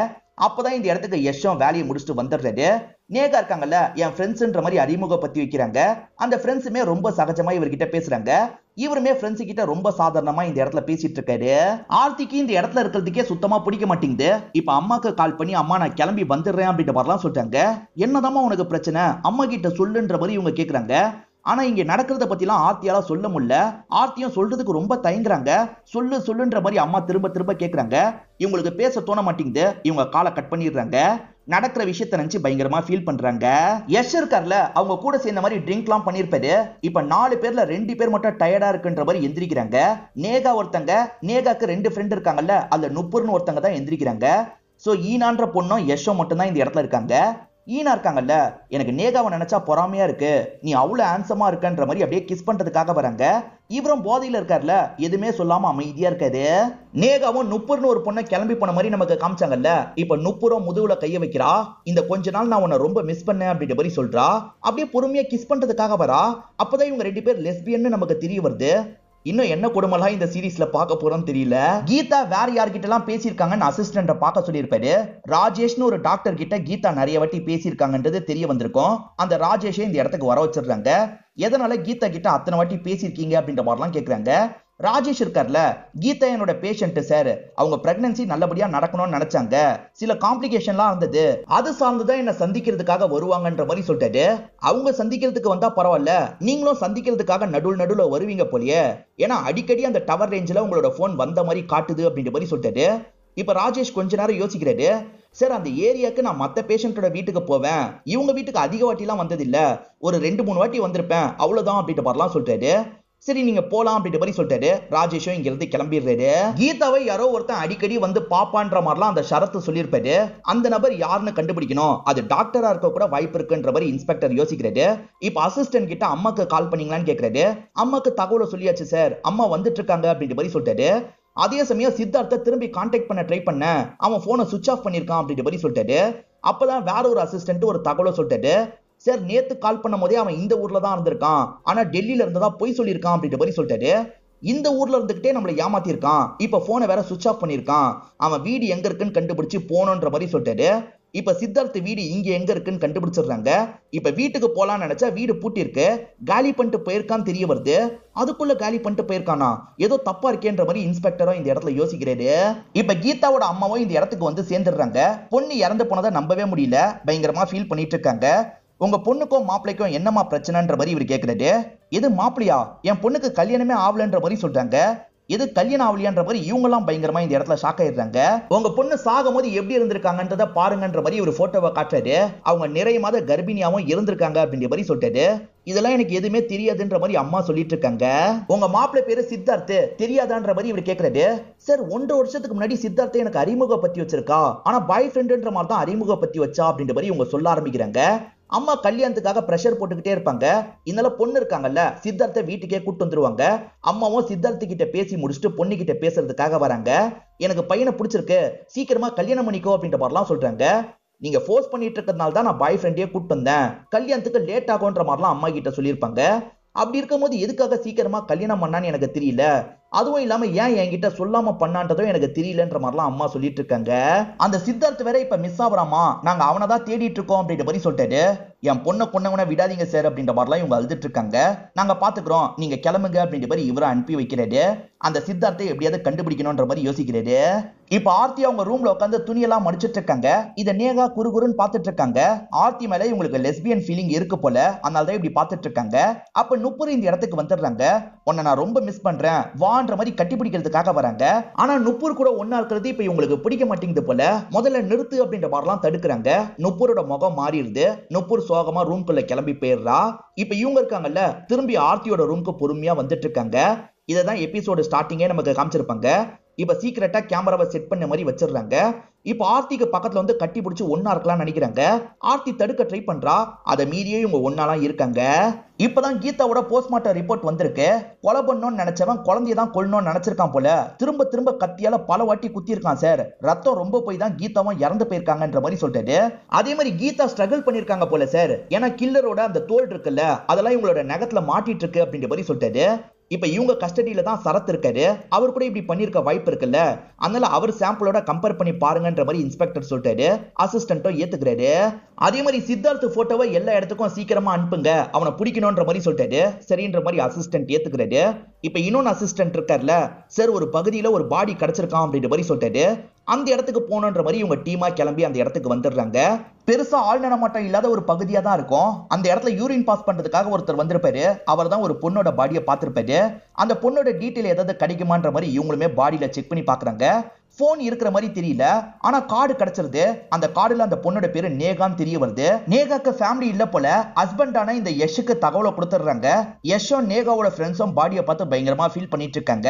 அப்பதான் இந்த இடத்துக்கு யஷும் வேலையை முடிச்சுட்டு வந்துடுறாரு. நேகா இருக்காங்கல்ல, என் ஃப்ரெண்ட்ஸ்ன்ற மாதிரி அறிமுகப்படுத்தி வைக்கிறாங்க. அந்த ஃப்ரெண்ட்ஸுமே ரொம்ப சகஜமா இவர்கிட்ட பேசுறாங்க. இவருமே ஃப்ரெண்ட்ஸ் கிட்ட ரொம்ப சாதாரணமா இந்த இடத்துல பேசிட்டு இருக்காரு. ஆர்த்திக்கு இந்த இடத்துல இருக்கிறதுக்கே சுத்தமா பிடிக்க மாட்டேங்குது. இப்ப அம்மாக்கு கால் பண்ணி, அம்மா நான் கிளம்பி வந்துடுறேன் அப்படின்ற மாதிரிலாம் சொல்லிட்டாங்க. என்னதாம்மா உனக்கு பிரச்சனை, அம்மா கிட்ட சொல்லுன்ற மாதிரி இவங்க கேக்குறாங்க. ஆனா இங்க நடக்கிறத பத்திலாம் ஆர்த்தியால சொல்ல முடியல. ஆர்த்தியும் சொல்றதுக்கு ரொம்ப தயங்குறாங்க. சொல்லுன்ற மாதிரி அம்மா திரும்ப திரும்ப கேக்குறாங்க. இவங்களுக்கு பேச தோண மாட்டேங்குது. இவங்க காலை கட் பண்ணிடுறாங்க. நடக்கிற விஷயத்த நினைச்சு பயங்கரமா ஃபீல் பண்றாங்க. யஷ் இருக்கார்ல, அவங்க கூட சேர்ந்த மாதிரி ட்ரிங்க்லாம் பண்ணிருப்பாரு. இப்ப 4 பேர்ல 2 பேர் மட்டும் டயர்டா இருக்குன்ற மாதிரி எந்திரிக்கிறாங்க. நேகா ஒருத்தங்க, நேகாக்கு 2 ஃப்ரெண்ட் இருக்காங்கல்ல, அதுல நுப்புர்னு ஒருத்தங்க தான் எந்திரிக்கிறாங்க. சோ ஈனான்ற பொண்ணும் யஷும் மட்டும் தான் இந்த இடத்துல இருக்காங்க. ஈனா இருக்காங்கல்ல, எனக்கு நேகாவை நினைச்சா பொறாமையா இருக்கு, நீ அவ்வளவு ஹேண்ட்ஸமா இருக்கன்ற மாதிரி அப்படியே கிஸ் பண்றதுக்காக வராங்க. இவரும் போதையில இருக்காருல, எதுவுமே சொல்லாம அமைதியா இருக்காரு. நேகாவும் நுப்புர்னு ஒரு பொண்ணை கிளம்பி போன மாதிரி நமக்கு காமிச்சாங்கல்ல, இப்ப நுப்புரும் முதுகுல கைய வைக்கிறா. இந்த கொஞ்ச நாள் நான் உன்னை ரொம்ப மிஸ் பண்ணேன் அப்படின்ற மாதிரி சொல்றா. அப்படியே பொறுமையா கிஸ் பண்றதுக்காக வரா. அப்பதான் இவங்க 2 பேர் லெஸ்பியன்னு நமக்கு தெரிய வருது. இன்னும் என்ன கொடுமலாம் இந்த சீரீஸ்ல பார்க்க போறோம்னு தெரியல. கீதா வேற யார்கிட்ட எல்லாம் பேசியிருக்காங்கன்னு அசிஸ்டன்ட பார்க்க சொல்லியிருப்பாரு. ராஜேஷ்னு ஒரு டாக்டர் கிட்ட கீதா நிறைய வாட்டி பேசியிருக்காங்கன்றது தெரிய வந்திருக்கும். அந்த ராஜேஷை இந்த இடத்துக்கு வர வச்சிடுறாங்க. எதனால கீதா கிட்ட அத்தனை வாட்டி பேசியிருக்கீங்க அப்படின்ற மாதிரிலாம் கேட்கறாங்க. ராஜேஷ் இருக்கார்ல, கீதா என்னோட பேஷண்ட் சார், அவங்க பிரெக்னன்சி நல்லபடியா நடக்கணும்னு நினைச்சாங்க, சில காம்ப்ளிகேஷன்லாம் இருந்தது, அது சார்ந்துதான் என்ன சந்திக்கிறதுக்காக வருவாங்கன்ற மாதிரி சொல்லிட்டாரு. அவங்க சந்திக்கிறதுக்கு வந்தா பரவாயில்ல, நீங்களும் சந்திக்கிறதுக்காக நடுவுல வருவீங்க போலியே, ஏன்னா அடிக்கடி அந்த டவர் ரேஞ்சில உங்களோட போன் வந்த மாதிரி காட்டுது அப்படின்ற மாதிரி சொல்லிட்டாரு. இப்ப ராஜேஷ் கொஞ்ச நேரம் யோசிக்கிறாரு. சார், அந்த ஏரியாக்கு நான் மத்த பேஷண்டோட வீட்டுக்கு போவேன், இவங்க வீட்டுக்கு அதிக வாட்டிலாம் வந்தது இல்ல, ஒரு 2-3 வாட்டி வந்திருப்பேன், அவ்வளவுதான் அப்படின்ற மாதிரிலாம் சொல்லிட்டாரு. சரி நீங்க போலாம் அப்படின்ற மாதிரி சொல்லிட்டாரு. ராஜேஷும் இங்க இருந்து கிளம்பிடுறாரு. கீதாவை யாரோ ஒருத்தன் அடிக்கடி வந்து பாப்பான்ற மாதிரிலாம் அந்த ஷரத்து சொல்லியிருப்பாரு. அந்த நபர் யாருன்னு கண்டுபிடிக்கணும், அது டாக்டரா இருக்க கூட வாய்ப்பு இருக்குன்ற மாதிரி இன்ஸ்பெக்டர் யோசிக்கிறாரு. இப்ப அசிஸ்டன்ட் கிட்ட அம்மாக்கு கால் பண்ணீங்களான்னு கேக்குறாரு. அம்மாக்கு தகவலை சொல்லியாச்சு சார், அம்மா வந்துட்டு இருக்காங்க அப்படின்ற மாதிரி சொல்லிட்டாரு. அதே சமயம் சித்தார்த்த திரும்பி கான்டாக்ட் பண்ண ட்ரை பண்ண, அவன் போனை சுவிட்ச் ஆஃப் பண்ணிருக்கான் அப்படின்ற மாதிரி சொல்லிட்டாரு. அப்பதான் வேற ஒரு அசிஸ்டன்ட் ஒரு தகவலை சொல்லிட்டாரு. சார், நேத்து கால் பண்ணும் போதே அவன் இந்த ஊர்ல தான் இருந்திருக்கான், ஆனா டெல்லியில இருந்ததா போய் சொல்லியிருக்கான் அப்படின்ற மாதிரி சொல்லிட்டாரு. இந்த ஊர்ல இருந்துகிட்டே நம்மளை ஏமாத்தி இருக்கான், இப்ப போனை வேற சுவிட்ச் ஆஃப் பண்ணிருக்கான், அவன் வீடு எங்க இருக்குன்னு கண்டுபிடிச்சு போனோன்ற மாதிரி சொல்லிட்டாரு. இப்ப சித்தார்த் வீடு இங்க எங்க இருக்குன்னு கண்டுபிடிச்சிடுறாங்க. இப்ப வீட்டுக்கு போலான்னு நினைச்சா வீடு பூட்டி இருக்கு, காலி பண்ணிட்டு போயிருக்கான்னு தெரிய வருது. அதுக்குள்ள காலி பண்ணிட்டு போயிருக்கானா, ஏதோ தப்பா இருக்கேன்ற மாதிரி இன்ஸ்பெக்டரும் இந்த இடத்துல யோசிக்கிறாரு. இப்ப கீதாவோட அம்மாவும் இந்த இடத்துக்கு வந்து சேர்ந்துடுறாங்க. பொண்ணு இறந்து போனதை நம்பவே முடியல, பயங்கரமா ஃபீல் பண்ணிட்டு இருக்காங்க. உங்க பொண்ணுக்கும் மாப்பிள்ளைக்கும் என்னமா பிரச்சனைன்ற மாதிரி இவர் கேட்கிறாரு. எது மாப்பிள்ளையா, என் பொண்ணுக்கு கல்யாணமே ஆகலன்ற மாதிரி சொல்றாங்க. எது கல்யாணம் ஆகலையான்ற மாதிரி இவங்க எல்லாம் பயங்கரமா இந்த இடத்துல ஷாக் ஆயிடுறாங்க. உங்க பொண்ணு சாகும் போது எப்படி இருந்திருக்காங்கன்றத பாருங்கன்ற மாதிரி ஒரு போட்டோவை காட்டுறாரு. அவங்க நிறைய மாத கர்ப்பிணியாவும் இருந்திருக்காங்க அப்படின்ற மாதிரி சொல்லிட்டாரு. இதெல்லாம் எனக்கு எதுவுமே தெரியாதுன்ற மாதிரி அம்மா சொல்லிட்டு இருக்காங்க. உங்க மாப்பிள்ளை பேரு சித்தார்த், தெரியாதான்ற மாதிரி இவர் கேட்கறாரு. சார், 1.5 வருஷத்துக்கு முன்னாடி சித்தார்த்தை எனக்கு அறிமுகப்படுத்தி வச்சிருக்கா, ஆனா பாய் ஃப்ரெண்டுன்ற மாதிரி தான் அறிமுகப்படுத்தி வச்சா அப்படின்ற மாதிரி இவங்க சொல்ல ஆரம்பிக்கிறாங்க. அம்மா கல்யாணத்துக்காக பிரஷர் போட்டுக்கிட்டே இருப்பாங்க. இதனால பொண்ணு இருக்காங்கல்ல சித்தார்த்த வீட்டுக்கே கூட்டு வந்துருவாங்க. அம்மாவும் சித்தார்த்த கிட்ட பேசி முடிச்சுட்டு பொண்ணு கிட்ட பேசுறதுக்காக வராங்க. எனக்கு பையனை பிடிச்சிருக்கு, சீக்கிரமா கல்யாணம் பண்ணிக்கோ அப்படின்ற மாதிரிலாம் சொல்றாங்க. நீங்க ஃபோர்ஸ் பண்ணிட்டு இருக்கிறதுனால தான் நான் பாய் ஃப்ரெண்டையே கூட்டு வந்தேன், கல்யாணத்துக்கு லேட் ஆகும்ன்ற மாதிரிலாம் அம்மா கிட்ட சொல்லியிருப்பாங்க. அப்படி இருக்கும்போது எதுக்காக சீக்கிரமா கல்யாணம் பண்ணான்னு எனக்கு தெரியல, அதுவும் இல்லாம ஏன் என்கிட்ட சொல்லாம பண்ணான்றதும் எனக்கு தெரியலன்ற மாதிரிலாம் அம்மா சொல்லிட்டு இருக்காங்க. அந்த சித்தார்த் வேற இப்ப மிஸ் ஆகுறாமா, நாங்க அவனை தான் தேடிட்டு இருக்கோம் அப்படின்ற மாதிரி சொல்லிட்டாரு. என் பொண்ணை கொண்டவனை விடாதீங்க சார் அப்படின்ற மாதிரிலாம் இவங்க அழுதுட்டு இருக்காங்க. நாங்க பாத்துக்கிறோம், நீங்க கிளம்புங்க அப்படின்ற மாதிரி இவரை அனுப்பி வைக்கிறாரு. அந்த சித்தார்த்தை எப்படியாவது கண்டுபிடிக்கணும்ன்ற மாதிரி யோசிக்கிறாரு. இப்ப ஆர்த்தி அவங்க ரூம்ல உட்காந்து துணியெல்லாம் மடிச்சிட்டு இருக்காங்க. இத நேகா குறுகுறுன்னு பாத்துட்டு இருக்காங்க. ஆர்த்தி மேல இவங்களுக்கு லெஸ்பியன் ஃபீலிங் இருக்கு போல, அதனாலதான் இப்படி பாத்துட்டு இருக்காங்க. அப்ப நுப்புரு இந்த இடத்துக்கு வந்துடுறாங்க. உன்னை நான் ரொம்ப மிஸ் பண்றேன் வான்ற மாதிரி கட்டி பிடிக்கிறதுக்காக வராங்க. ஆனா நுப்பூர் கூட ஒன்னா இருக்கிறது இப்ப இவங்களுக்கு பிடிக்க மாட்டேங்குது போல. முதல்ல நிறுத்து அப்படின்ற மாதிரிலாம் தடுக்கிறாங்க. நுப்பூரோட முகம் மாறிடுது. நுப்பூர் சோகமா ரூம்குள்ள கிளம்பி போயிடுறா. இப்ப இவங்க இருக்காங்கல்ல திரும்பி ஆர்த்தியோட ரூம்க்கு பொறுமையா வந்துட்டு இருக்காங்க. இததான் எபிசோடு ஸ்டார்டிங்கே நமக்கு காமிச்சிருப்பாங்க. இப்ப சீக்கிரட்டா கேமராவை செட் பண்ண மாதிரி வச்சிடுறாங்க. இப்ப ஆர்த்திக்கு பக்கத்துல வந்து கட்டி பிடிச்சு ஒன்னா இருக்கலாம் நினைக்கிறாங்க. ஆர்த்தி தடுக்க ட்ரை பண்றா, அதை மீறியே இவங்க ஒன்னாலாம் இருக்காங்க. இப்பதான் கீதாவோட போஸ்ட்மார்ட்டம் ரிப்போர்ட் வந்திருக்கு. கொலை பண்ணணும்னு நினைச்சவன் குழந்தையதான் கொல்லணும்னு நினைச்சிருக்கான் போல. திரும்ப திரும்ப கத்தியால பல வாட்டி குத்தி இருக்கான் சார். ரத்தம் ரொம்ப போய் தான் கீதாவும் இறந்து போயிருக்காங்கன்ற மாதிரி சொல்லிட்டாரு. அதே மாதிரி கீதா ஸ்ட்ரகிள் பண்ணிருக்காங்க போல சார். ஏன்னா கில்லரோட அந்த தோல் இருக்குல்ல அதெல்லாம் இவங்களோட நகத்துல மாட்டிட்டு இருக்கு அப்படின்ற மாதிரி சொல்லிட்டாரு. இப்ப இவங்க கஸ்டடியில தான் சரத் இருக்காரு. அவர் கூட இப்படி பண்ணிருக்க வாய்ப்பு இருக்குல்ல, அதனால அவர் சாம்பிளோட கம்பேர் பண்ணி பாருங்கன்ற மாதிரி இன்ஸ்பெக்டர் சொல்லிட்டாரு. அசிஸ்டன்ட்டும் ஏத்துக்கிறாரு. அதே மாதிரி சித்தார்த் போட்டோவை எல்லா இடத்துக்கும் சீக்கிரமா அனுப்புங்க, அவனை பிடிக்கணும்ன்ற மாதிரி சொல்லிட்டாரு. சரின்ற மாதிரி அசிஸ்டன்ட் ஏத்துக்கிறாரு. இப்ப இன்னொன்னு அசிஸ்டன்ட் இருக்காருல்ல சார், ஒரு பகுதியில ஒரு பாடி கிடைச்சிருக்கான் அப்படின்ற மாதிரி சொல்லிட்டாரு. அந்த இடத்துக்கு போனோன்ற மாதிரி இவங்க டீமா கிளம்பி அந்த இடத்துக்கு வந்துடுறாங்க. பெருசா ஆள் நடமாட்டம் இல்லாத ஒரு பகுதியா தான் இருக்கும். அந்த இடத்துல யூரின் பாஸ் பண்றதுக்காக ஒருத்தர் வந்திருப்பாரு. அவர் தான் ஒரு பொண்ணோட பாடியை பார்த்திருப்பாரு. அந்த பொண்ணோட டீட்டெயில் ஏதாவது கிடைக்குமான்ற மாதிரி இவங்களுமே பாடியில செக் பண்ணி பாக்குறாங்க. போன் இருக்கிற மாதிரி தெரியல, ஆனா கார்டு கிடைச்சிருது. அந்த கார்டுல அந்த பொண்ணோட பேரு நேகான்னு தெரிய வருது. நேகாக்கு ஃபேமிலி இல்ல போல. ஹஸ்பண்டான இந்த யஷுக்கு தகவலை கொடுத்துடுறாங்க. யஷும் நேகாவோட ஃப்ரெண்ட்ஸும் பாடியை பார்த்து பயங்கரமா ஃபீல் பண்ணிட்டு இருக்காங்க.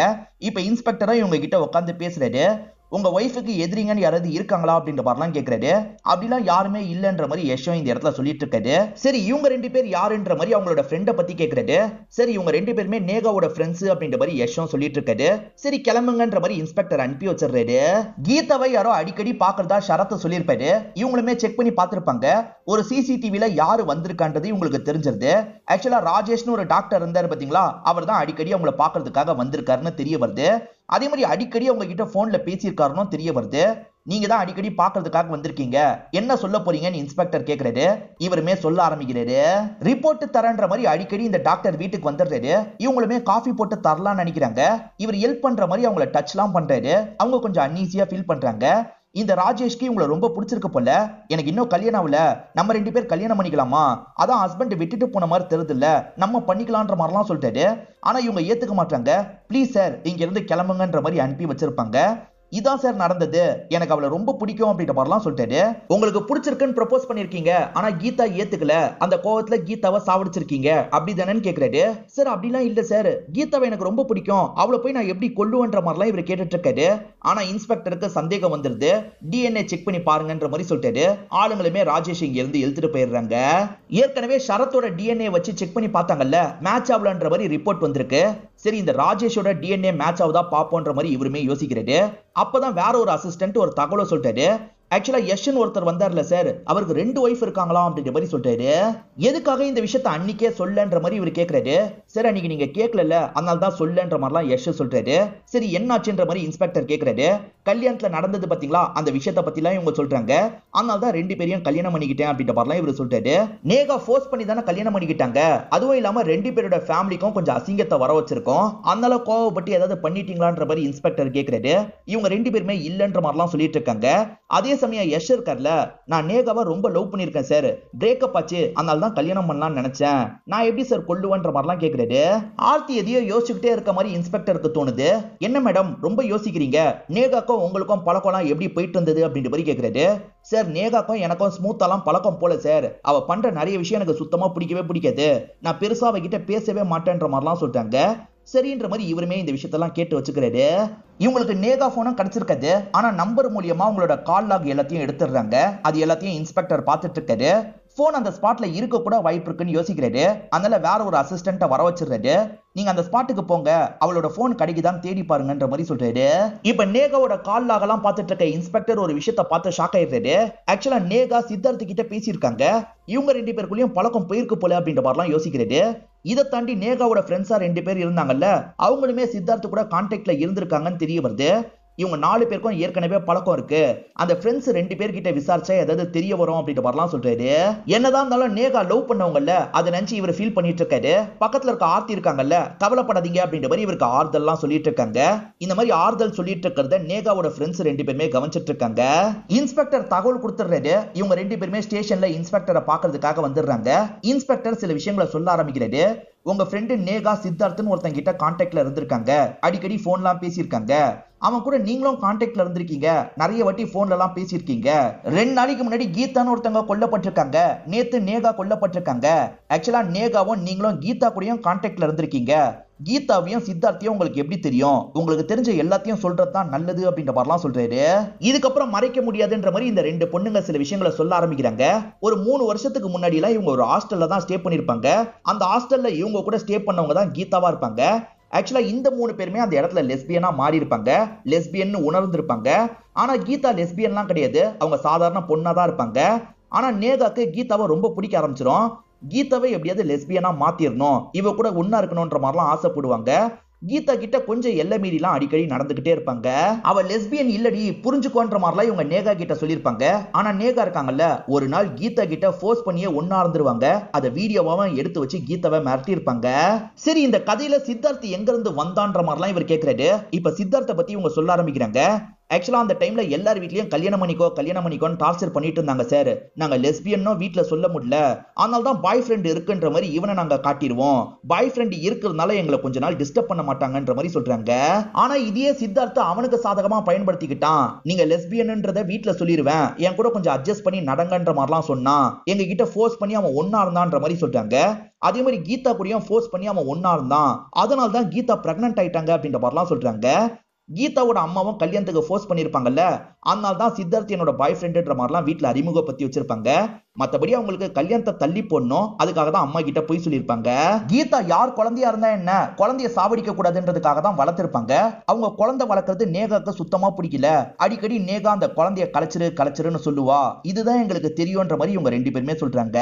இப்ப இன்ஸ்பெக்டரும் இவங்க கிட்ட உட்காந்து பேசுறாரு. உங்க ஒய்ஃபுக்கு எதிரிங்கன்னு யாராவது இருக்காங்களா அப்படின்ற மாதிரிலாம் கேட்கறாரு. அப்படிலாம் யாருமே இல்லைன்ற மாதிரி யஷும் இந்த இடத்துல சொல்லிட்டு இருக்காரு. சரி இவங்க ரெண்டு பேர் யாருன்ற மாதிரி அவங்களோட ஃப்ரெண்டை பத்தி கேட்கறாரு. சரி இவங்க ரெண்டு பேருமே நேகாவோட ஃப்ரெண்ட்ஸ் அப்படின்ற மாதிரி யஷும் சொல்லிட்டு இருக்காரு. சரி கிளம்புங்கன்ற மாதிரி இன்ஸ்பெக்டர் அனுப்பி வச்சிடுறாரு. கீதாவை யாரோ அடிக்கடி பாக்குறதா ஷரத் சொல்லியிருப்பாரு. இவங்களுமே செக் பண்ணி பார்த்திருப்பாங்க. ஒரு சிசிடிவில யாரு வந்திருக்கான்றது இவங்களுக்கு தெரிஞ்சிருது. ஆக்சுவலா ராஜேஷ்னு ஒரு டாக்டர் இருந்தாரு பாத்தீங்களா, அவர் தான் அடிக்கடி அவங்கள பாக்குறதுக்காக வந்திருக்காருன்னு தெரிய வருது. அதே மாதிரி அடிக்கடி அவங்க கிட்ட போன்ல பேசியிருக்காருன்னு தெரிய வருது. நீங்க தான் அடிக்கடி பாக்குறதுக்காக வந்திருக்கீங்க, என்ன சொல்ல போறீங்கன்னு இன்ஸ்பெக்டர் கேக்குறாரு. இவருமே சொல்ல ஆரம்பிக்கிறாரு. ரிப்போர்ட் தரன்ற மாதிரி அடிக்கடி இந்த டாக்டர் வீட்டுக்கு வந்துடுறாரு. இவங்களுமே காஃபி போட்டு தரலாம்னு நினைக்கிறாங்க. இவர் ஹெல்ப் பண்ற மாதிரி அவங்கள டச்லாம் பண்றாரு. அவங்க கொஞ்சம் அன்ஈஸியா ஃபீல் பண்றாங்க. இந்த ராஜேஷ்க்கு இவங்களை ரொம்ப பிடிச்சிருக்கு போல. எனக்கு இன்னும் கல்யாணம் ஆகல, நம்ம ரெண்டு பேர் கல்யாணம் பண்ணிக்கலாமா, அதான் ஹஸ்பண்ட் விட்டுட்டு போன மாதிரி தெரியுது இல்ல, நம்ம பண்ணிக்கலான்ற மாதிரிலாம் சொல்லிட்டாரு. ஆனா இவங்க ஏத்துக்க மாட்டாங்க. ப்ளீஸ் சார் இங்க இருந்து கிளம்புங்கன்ற மாதிரி அனுப்பி வச்சிருப்பாங்க. இதான் சார் நடந்தது, எனக்கு அவளை ரொம்ப பிடிக்கும் அப்படின்ற மாதிரிலாம் சொல்லிட்டாரு. உங்களுக்கு பிடிச்சிருக்குன்னு ப்ரொபோஸ் பண்ணிருக்கீங்க, ஆனா கீதா ஏத்துக்கல, அந்த கோவத்துல கீதாவை சாவடிச்சிருக்கீங்க அப்படிதானேன்னு கேக்குறாரு. சார் அப்படிலாம் இல்ல சார், கீதாவை எனக்கு ரொம்ப பிடிக்கும், அவளை போய் நான் எப்படி கொல்லுவேன்ற மாதிரிலாம் இவர் கேட்டுட்டு இருக்காரு. ஆனா இன்ஸ்பெக்டருக்கு சந்தேகம் வந்துருது. டிஎன்ஏ செக் பண்ணி பாருங்கன்ற மாதிரி சொல்லிட்டாரு. ஆளுங்களுமே ராஜேஷ் இங்க இருந்து எழுத்துட்டு போயிடுறாங்க. ஏற்கனவே ஷரத்தோட டிஎன்ஏ வச்சு செக் பண்ணி பார்த்தாங்கல்ல, மேட்ச் ஆகலன்ற மாதிரி ரிப்போர்ட் வந்திருக்கு. சரி இந்த ராஜேஷோட டிஎன்ஏ மேட்ச் ஆகுதா பாப்போன்ற மாதிரி இவருமே யோசிக்கிறாரு. அப்பதான் வேற ஒரு அசிஸ்டன்ட் ஒரு தகவலை சொல்லிட்டாரு. ஆக்சுவலா யஷன் ஒருத்தர் வந்தார்ல சார், அவருக்கு 2 ஒய்ஃப் இருக்காங்களாம் அப்படின்ற மாதிரி சொல்லிட்டாரு. எதுக்காக இந்த விஷயத்தை அன்னைக்கே சொல்லன்ற மாதிரி இவர் கேட்கறாரு. சரி அன்னைக்கு நீங்க கேட்கல, அதனால தான் சொல்லன்ற மாதிரிலாம் யஷ் சொல்றாரு. சரி என்னாச்சுன்ற மாதிரி இன்ஸ்பெக்டர் கேட்கறாரு. கல்யாணத்துல நடந்தது பாத்தீங்களா, அந்த விஷயத்தை பத்திலாம் இவங்க சொல்றாங்க. அதனால தான் 2 பேரையும் கல்யாணம் பண்ணிக்கிட்டேன் அப்படின்ற மாதிரிலாம் இவர் சொல்றாரு. நேகா ஃபோர்ஸ் பண்ணி தானே கல்யாணம் பண்ணிக்கிட்டாங்க, அதுவும் இல்லாம 2 பேரோட ஃபேமிலிக்கும் கொஞ்சம் அசிங்கத்தை வர வச்சிருக்கோம், அதனால கோவப்பட்டு ஏதாவது பண்ணிட்டீங்களான்ற மாதிரி இன்ஸ்பெக்டர் கேட்கறாரு. இவங்க 2 பேருமே இல்லன்ற மாதிரிலாம் சொல்லிட்டு இருக்காங்க. அதே சமயம் யஷ் இருக்கார்ல, நான் நேகாவை ரொம்ப லவ் பண்ணிருக்கேன் சார், பிரேக்கப் ஆச்சு, அதனால தான் கல்யாணம் பண்ணலாம்னு நினைச்சேன், நான் எப்படி சார் கொல்லுவேன்ற மாதிரிலாம் கேட்கறாரு. ஆர்த்தி எதையோ யோசிச்சுக்கிட்டே இருக்க மாதிரி இன்ஸ்பெக்டருக்கு தோணுது. என்ன மேடம் ரொம்ப யோசிக்கிறீங்க, நேகாக்கும் உங்களுக்கும் பழக்கம்லாம் எப்படி போயிட்டு இருந்தது அப்படின்ற மாதிரி கேட்கறாரு. சார் நேகாக்கும் எனக்கும் ஸ்மூத்தாலாம் பழக்கம் போல சார், அவ பண்ற நிறைய விஷயம் எனக்கு சுத்தமா பிடிக்கவே பிடிக்காது, நான் பெருசா அவகிட்ட பேசவே மாட்டேன்ற மாதிரிலாம் சொல்லிட்டாங்க. சரின்ற மாதிரி இவருமே இந்த விஷயத்தெல்லாம் கேட்டு வச்சுக்கிறாரு. இவங்களுக்கு நேகா போனும் கிடைச்சிருக்காது. ஆனா நம்பர் மூலியமா உங்களோட கால் லாக் எல்லாத்தையும் எடுத்துடுறாங்க. அது எல்லாத்தையும் இன்ஸ்பெக்டர் பார்த்துட்டு இருக்காரு. போன் அந்த ஸ்பாட்ல இருக்க கூட வாய்ப்பு இருக்குன்னு யோசிக்கிறாரு. அதனால வேற ஒரு அசிஸ்டன்ட்ட வர வச்சிடுறாரு. நீங்க அந்த ஸ்பாட்டுக்கு போங்க, அவளோட போன் கிடைக்குதான் தேடி பாருங்கன்ற மாதிரி சொல்றாரு. இப்ப நேகாவோட கால் லாக் எல்லாம் பார்த்துட்டு இருக்க இன்ஸ்பெக்டர் ஒரு விஷயத்தை பார்த்து ஷாக் ஆயிடுறாரு. ஆக்சுவலா நேகா சித்தார்த் கிட்ட பேசியிருக்காங்க. இவங்க 2 பேருக்குள்ளயும் பழக்கம் போயிருக்கு போல அப்படின்ற மாதிரிலாம் யோசிக்கிறாரு. இதை தாண்டி நேகாவோட ஃப்ரெண்ட்ஸா 2 பேர் இருந்தாங்கல்ல, அவங்களுமே சித்தார்த் கூட கான்டாக்ட்ல இருந்திருக்காங்கன்னு தெரிய வருது. இவங்க 4 பேருக்கும் ஏற்கனவே பழக்கம் இருக்கு. அந்த ஃப்ரெண்ட்ஸ் 2 பேர்கிட்ட விசாரிச்சா ஏதாவது தெரிய வரும் அப்படின்ற மாதிரிலாம் சொல்றாரு. என்னதான் இருந்தாலும் நேகா லவ் பண்ணவங்கல்ல, அதை நினைச்சு இவர் ஃபீல் பண்ணிட்டு இருக்காரு. பக்கத்துல இருக்க ஆர்த்தி இருக்காங்கல்ல, கவலைப்படாதீங்க அப்படின்ற மாதிரி இவருக்கு ஆறுதல்லாம் சொல்லிட்டு இருக்காங்க. இந்த மாதிரி ஆறுதல் சொல்லிட்டு இருக்கிறத நேகாவோட ஃப்ரெண்ட்ஸ் 2 பேருமே கவனிச்சிட்டு இருக்காங்க. இன்ஸ்பெக்டர் தகவல் கொடுத்துறாரு. இவங்க 2 பேருமே ஸ்டேஷன்ல இன்ஸ்பெக்டரை பாக்குறதுக்காக வந்துடுறாங்க. இன்ஸ்பெக்டர் சில விஷயங்களை சொல்ல ஆரம்பிக்கிறாரு. உங்க ஃப்ரெண்டு நேகா சித்தார்த்னு ஒருத்தங்க கிட்ட கான்டாக்ட்ல இருந்திருக்காங்க. அடிக்கடி போன்லாம் பேசியிருக்காங்க. அவன் கூட நீங்களும் கான்டாக்ட்ல இருந்திருக்கீங்க. நிறைய வாட்டி போன்ல எல்லாம் பேசியிருக்கீங்க. 2 நாளைக்கு முன்னாடி கீதான்னு ஒருத்தங்க கொல்லப்பட்டிருக்காங்க. நேத்து நேகா கொல்லப்பட்டிருக்காங்க. ஆக்சுவலா நேகாவும் நீங்களும் கீதா கூடயும் கான்டாக்ட்ல இருந்திருக்கீங்க. கீதாவையும் சித்தார்த்தையும் உங்களுக்கு எப்படி தெரியும்? உங்களுக்கு தெரிஞ்ச எல்லாத்தையும் சொல்றதுதான் நல்லது அப்படின்ற மாதிரிலாம் சொல்றாரு. இதுக்கப்புறம் மறைக்க முடியாதுன்ற மாதிரி இந்த 2 பொண்ணுங்க சில விஷயங்களை சொல்ல ஆரம்பிக்கிறாங்க. ஒரு 3 வருஷத்துக்கு முன்னாடி எல்லாம் இவங்க ஒரு ஹாஸ்டல்ல தான் ஸ்டே பண்ணிருப்பாங்க. அந்த ஹாஸ்டல்ல இவங்க கூட ஸ்டே பண்ணவங்க தான் கீதாவா இருப்பாங்க. ஆக்சுவலா இந்த 3 பேருமே அந்த இடத்துல லெஸ்பியனா மாறி இருப்பாங்க. லெஸ்பியன் உணர்ந்திருப்பாங்க. ஆனா கீதா லெஸ்பியன்லாம் கிடையாது. அவங்க சாதாரண பொண்ணா தான் இருப்பாங்க. ஆனா நேகாக்கு கீதாவை ரொம்ப பிடிக்க ஆரம்பிச்சிடும். கீதாவை எப்படியாவது லெஸ்பியனா மாத்திரணும், இவ கூட ஒன்னா இருக்கணும்ன்ற மாதிரிலாம் ஆசைப்படுவாங்க. கீதா கிட்ட கொஞ்சம் எல்லை மீறிலாம் அடிக்கடி நடந்துகிட்டே இருப்பாங்க. அவ லெஸ்பியன் இல்லடி, புரிஞ்சுக்கோன்ற மாதிரிலாம் இவங்க நேகா கிட்ட சொல்லியிருப்பாங்க. ஆனா நேகா இருக்காங்கல்ல, ஒரு நாள் கீதா கிட்ட ஃபோர்ஸ் பண்ணியே ஒன்னா இருந்துருவாங்க. அதை வீடியோவாக எடுத்து வச்சு கீதாவை மிரட்டி இருப்பாங்க. சரி, இந்த கதையில சித்தார்த் எங்க இருந்து வந்தான்ற மாதிரிலாம் இவர் கேட்கிறாரு. இப்ப சித்தார்த்த பத்தி இவங்க சொல்ல ஆரம்பிக்கிறாங்க. ஆக்சுவலா அந்த டைம்ல எல்லார் வீட்லயும் கல்யாணம் பண்ணிக்கோன்னு டார்ச்சர் பண்ணிட்டு இருந்தாங்க சார். நாங்க லெஸ்பியன்னோ வீட்ல சொல்ல முடியல. அதனால தான் பாய் ஃப்ரெண்ட் இருக்குன்ற மாதிரி இவனை நாங்க காட்டிடுவோம். பாய் ஃப்ரெண்ட் இருக்கிறதுனால எங்களை கொஞ்ச நாள் டிஸ்டர்ப் பண்ண மாட்டாங்கன்ற மாதிரி சொல்றாங்க. ஆனா இதே சித்தார்த்த அவனுக்கு சாதகமா பயன்படுத்திக்கிட்டான். நீங்க லெஸ்பியன்ன்றத வீட்ல சொல்லிடுவேன், என் கூட கொஞ்சம் அட்ஜஸ்ட் பண்ணி நடங்கன்ற மாதிரிலாம் சொன்னான். எங்க கிட்ட ஃபோர்ஸ் பண்ணி அவன் ஒன்னா இருந்தான்ற மாதிரி சொல்றாங்க. அதே மாதிரி கீதா கூடயும் ஃபோர்ஸ் பண்ணி அவன் ஒன்னா இருந்தான். அதனால தான் கீதா பிரெக்னன்ட் ஆயிட்டாங்க அப்படின்ற மாதிரிலாம் சொல்றாங்க. கீதாவோட அம்மாவும் கல்யாணத்துக்கு ஃபோர்ஸ் பண்ணிருப்பாங்கல்ல, அதனால தான் சித்தார்த் என்னோட பாய் ஃப்ரெண்டுன்ற மாதிரிலாம் வீட்டுல அறிமுகப்படுத்தி வச்சிருப்பாங்க. மத்தபடி அவங்களுக்கு கல்யாணத்தை தள்ளி போடணும், அதுக்காக தான் அம்மா கிட்ட போய் சொல்லியிருப்பாங்க. கீதா யார் குழந்தையா இருந்தா என்ன, குழந்தைய சாவடிக்க கூடாதுன்றதுக்காக தான் வளர்த்திருப்பாங்க. அவங்க குழந்தை வளர்க்கறது நேகாக்கு சுத்தமா பிடிக்கல. அடிக்கடி நேகா அந்த குழந்தைய கலைச்சிருன்னு சொல்லுவா. இதுதான் எங்களுக்கு தெரியும்ன்ற மாதிரி இவங்க 2 பேருமே சொல்றாங்க.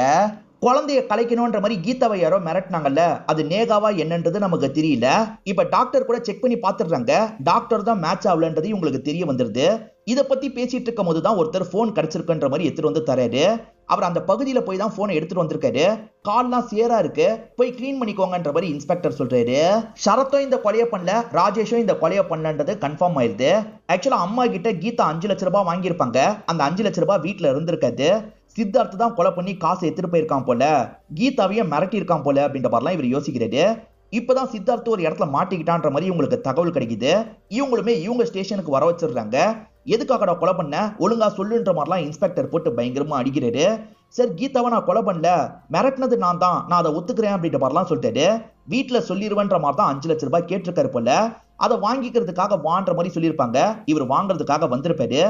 குழந்தைய கலைக்கணும்ன்ற மாதிரி கீதாவை யாரோ மிரட்டினாங்கல்ல, அது நேகாவா என்னன்றது நமக்கு தெரியல. இப்ப டாக்டர் கூட செக் பண்ணி பாத்துறாங்க. டாக்டர் தான் மேட்ச் ஆகலன்றது உங்களுக்கு தெரிய வந்துருது. இத பத்தி பேசிட்டு இருக்கும் போதுதான் ஒருத்தர் போன் கிடைச்சிருக்குன்ற மாதிரி எடுத்துட்டு வந்து தராரு. அவர் அந்த பகுதியில போய் தான் போனை எடுத்துட்டு வந்திருக்காரு. கால்லாம் சேரா இருக்கு, போய் கிளீன் பண்ணிக்கோங்கன்ற மாதிரி இன்ஸ்பெக்டர் சொல்றாரு. சரத்தும் இந்த கொலையை பண்ணல, ராஜேஷும் இந்த கொலையை பண்ணலன்றது கன்ஃபார்ம் ஆயிருது. ஆக்சுவலா அம்மா கிட்ட கீதா 5 லட்சம் ரூபாய் வாங்கியிருப்பாங்க. அந்த 5 லட்சம் ரூபாய் வீட்டுல இருந்திருக்காது. சித்தார்த் தான் கொலை பண்ணி காசு எடுத்துட்டு போயிருக்கான் போல, கீதாவையும் மிரட்டி இருக்கான் போல அப்படின்ற மாதிரிலாம் இவர் யோசிக்கிறாரு. இப்பதான் சித்தார்த் ஒரு இடத்துல மாட்டிக்கிட்டான்ற மாதிரி உங்களுக்கு தகவல் கிடைக்குது. இவங்களுமே இவங்க ஸ்டேஷனுக்கு வர வச்சிடுறாங்க. எதுக்காக கொலை பண்ண, ஒழுங்கா சொல்லுன்ற மாதிரிலாம் இன்ஸ்பெக்டர் போட்டு பயங்கரமா அடிக்கிறாரு. சார், கீதாவை நான் கொலை பண்ணல, மிரட்டினது நான் தான், நான் அதை ஒத்துக்கிறேன் அப்படின்ற மாதிரிலாம் சொல்லிட்டாரு. வீட்டுல சொல்லிடுவேன்ற மாதிரி தான் 5 லட்சம் ரூபாய் கேட்டிருக்காரு போல. அதை வாங்கிக்கிறதுக்காக வான்ற மாதிரி சொல்லியிருப்பாங்க. இவர் வாங்குறதுக்காக வந்திருப்பாரு.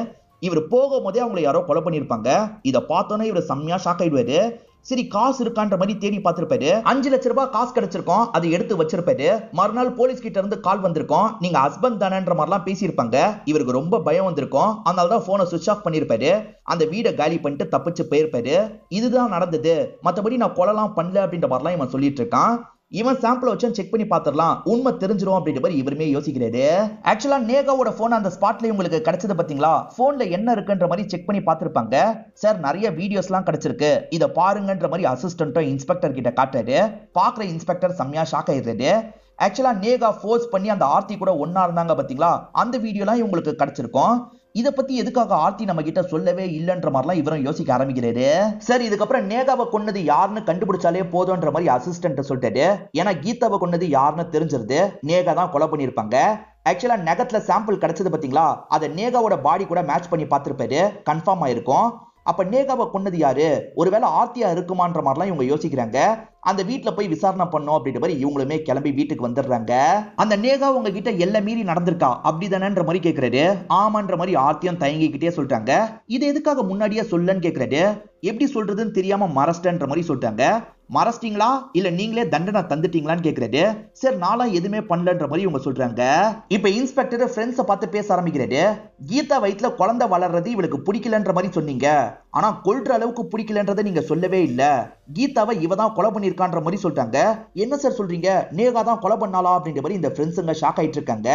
இவர் போகும்போதே அவங்களை யாரோ கொலை பண்ணிருப்பாங்க. இதை பார்த்தோன்னே இவர் செம்மையா ஷாக் ஆயிடுவாரு. சரி, காசு இருக்கான்ற மாதிரி தேடி பார்த்திருப்பாரு. 5 லட்சம் ரூபாய் காசு கிடைச்சிருக்கோம், அதை எடுத்து வச்சிருப்பாரு. மறுநாள் போலீஸ் கிட்ட இருந்து கால் வந்திருக்கோம், நீங்க ஹஸ்பண்ட் தானேன்ற மாதிரிலாம் பேசியிருப்பாங்க. இவருக்கு ரொம்ப பயம் வந்திருக்கும். அதனாலதான் போனை சுவிட்ச் ஆஃப் பண்ணிருப்பாரு. அந்த வீடை காலி பண்ணிட்டு தப்பிச்சு போயிருப்பாரு. இதுதான் நடந்தது, மத்தபடி நான் கொலைலாம் பண்ணல அப்படின்ற மாதிரிலாம் இவன் சொல்லிட்டு இருக்கான். இவன் சாம்பிள் வச்சு செக் பண்ணி பார்த்துடலாம், உண்மை தெரிஞ்சிரும் அப்படின்ற மாதிரி இவருமே யோசிக்கிறாரு. ஆக்சுவலா நேகாவோட போன் அந்த ஸ்பாட்ல உங்களுக்கு கிடைச்சது பாத்தீங்களா? போன்ல என்ன இருக்குன்ற மாதிரி செக் பண்ணி பார்த்திருப்பாங்க. சார், நிறைய வீடியோஸ்லாம் கிடைச்சிருக்கு, இதை பாருங்கன்ற மாதிரி அசிஸ்டன்ட்டும் இன்ஸ்பெக்டர் கிட்ட காட்டுறாரு. பாக்குற இன்ஸ்பெக்டர் செம்மையா ஷாக் ஆயிடுறாரு. ஆக்சுவலா நேகா ஃபோர்ஸ் பண்ணி அந்த ஆர்த்தி கூட ஒன்னா இருந்தாங்க பாத்தீங்களா, அந்த வீடியோலாம் இவங்களுக்கு கிடைச்சிருக்கும். இதை பத்தி எதுக்காக ஆர்த்தி நம்ம கிட்ட சொல்லவே இல்லைன்ற மாதிரிலாம் இவரும் யோசிக்க ஆரம்பிக்கிறாரு. சரி, இதுக்கப்புறம் நேகாவை கொன்னது யாருன்னு கண்டுபிடிச்சாலே போதும்ன்ற மாதிரி அசிஸ்டன்ட் சொல்லிட்டாரு. ஏன்னா கீதாவை கொன்னது யாருன்னு தெரிஞ்சிருது. நேகா தான் கொலை பண்ணிருப்பாங்க. ஆக்சுவலா நகத்துல சாம்பிள் கிடைச்சது பாத்தீங்களா, அதை நேகாவோட பாடி கூட மேட்ச் பண்ணி பார்த்திருப்பாரு. கன்ஃபார்ம் ஆயிருக்கும். அப்ப நேகாவை கொன்னது யாரு? ஒருவேளை ஆர்த்தியா இருக்குமான்ற மாதிரிலாம் இவங்க யோசிக்கிறாங்க. அந்த வீட்டுல போய் விசாரணை பண்ணோம் அப்படின்ற மாதிரி இவங்களுமே கிளம்பி வீட்டுக்கு வந்துடுறாங்க. அந்த நேகா உங்ககிட்ட எல்லை மீறி நடந்திருக்கா அப்படிதானன்ற மாதிரி கேக்குறாரு. ஆமான்ற மாதிரி ஆர்த்தியும் தயங்கிக்கிட்டே சொல்றாங்க. இது எதுக்காக முன்னாடியே சொல்லன்னு கேக்குறாரு. எப்படி சொல்றதுன்னு தெரியாம மறைச்சிட்டேன்ற மாதிரி சொல்லிட்டாங்க. மறைச்சிட்டீங்களா இல்ல நீங்களே தண்டனை தந்துட்டீங்களான்னு கேக்குறாரு. சரி நானும் எதுவுமே பண்ணலன்ற மாதிரி இவங்க சொல்றாங்க. இப்ப இன்ஸ்பெக்டர் ஃப்ரெண்ட்ஸை பார்த்து பேச ஆரம்பிக்கிறாரு. கீதா வயிற்றுல குழந்தை வளர்றது இவளுக்கு பிடிக்கலன்ற மாதிரி சொன்னீங்க, ஆனா கொல்ற அளவுக்கு பிடிக்கலன்றதை நீங்க சொல்லவே இல்ல. கீதாவை இவ தான் கொலை பண்ணிருக்கான்ற மாதிரி சொல்றாங்க. என்ன சார் சொல்றீங்க, நேகா தான் கொலை பண்ணாளா அப்படின்ற மாதிரி இந்த ஃப்ரெண்ட்ஸுங்க ஷாக் ஆயிட்டு இருக்காங்க.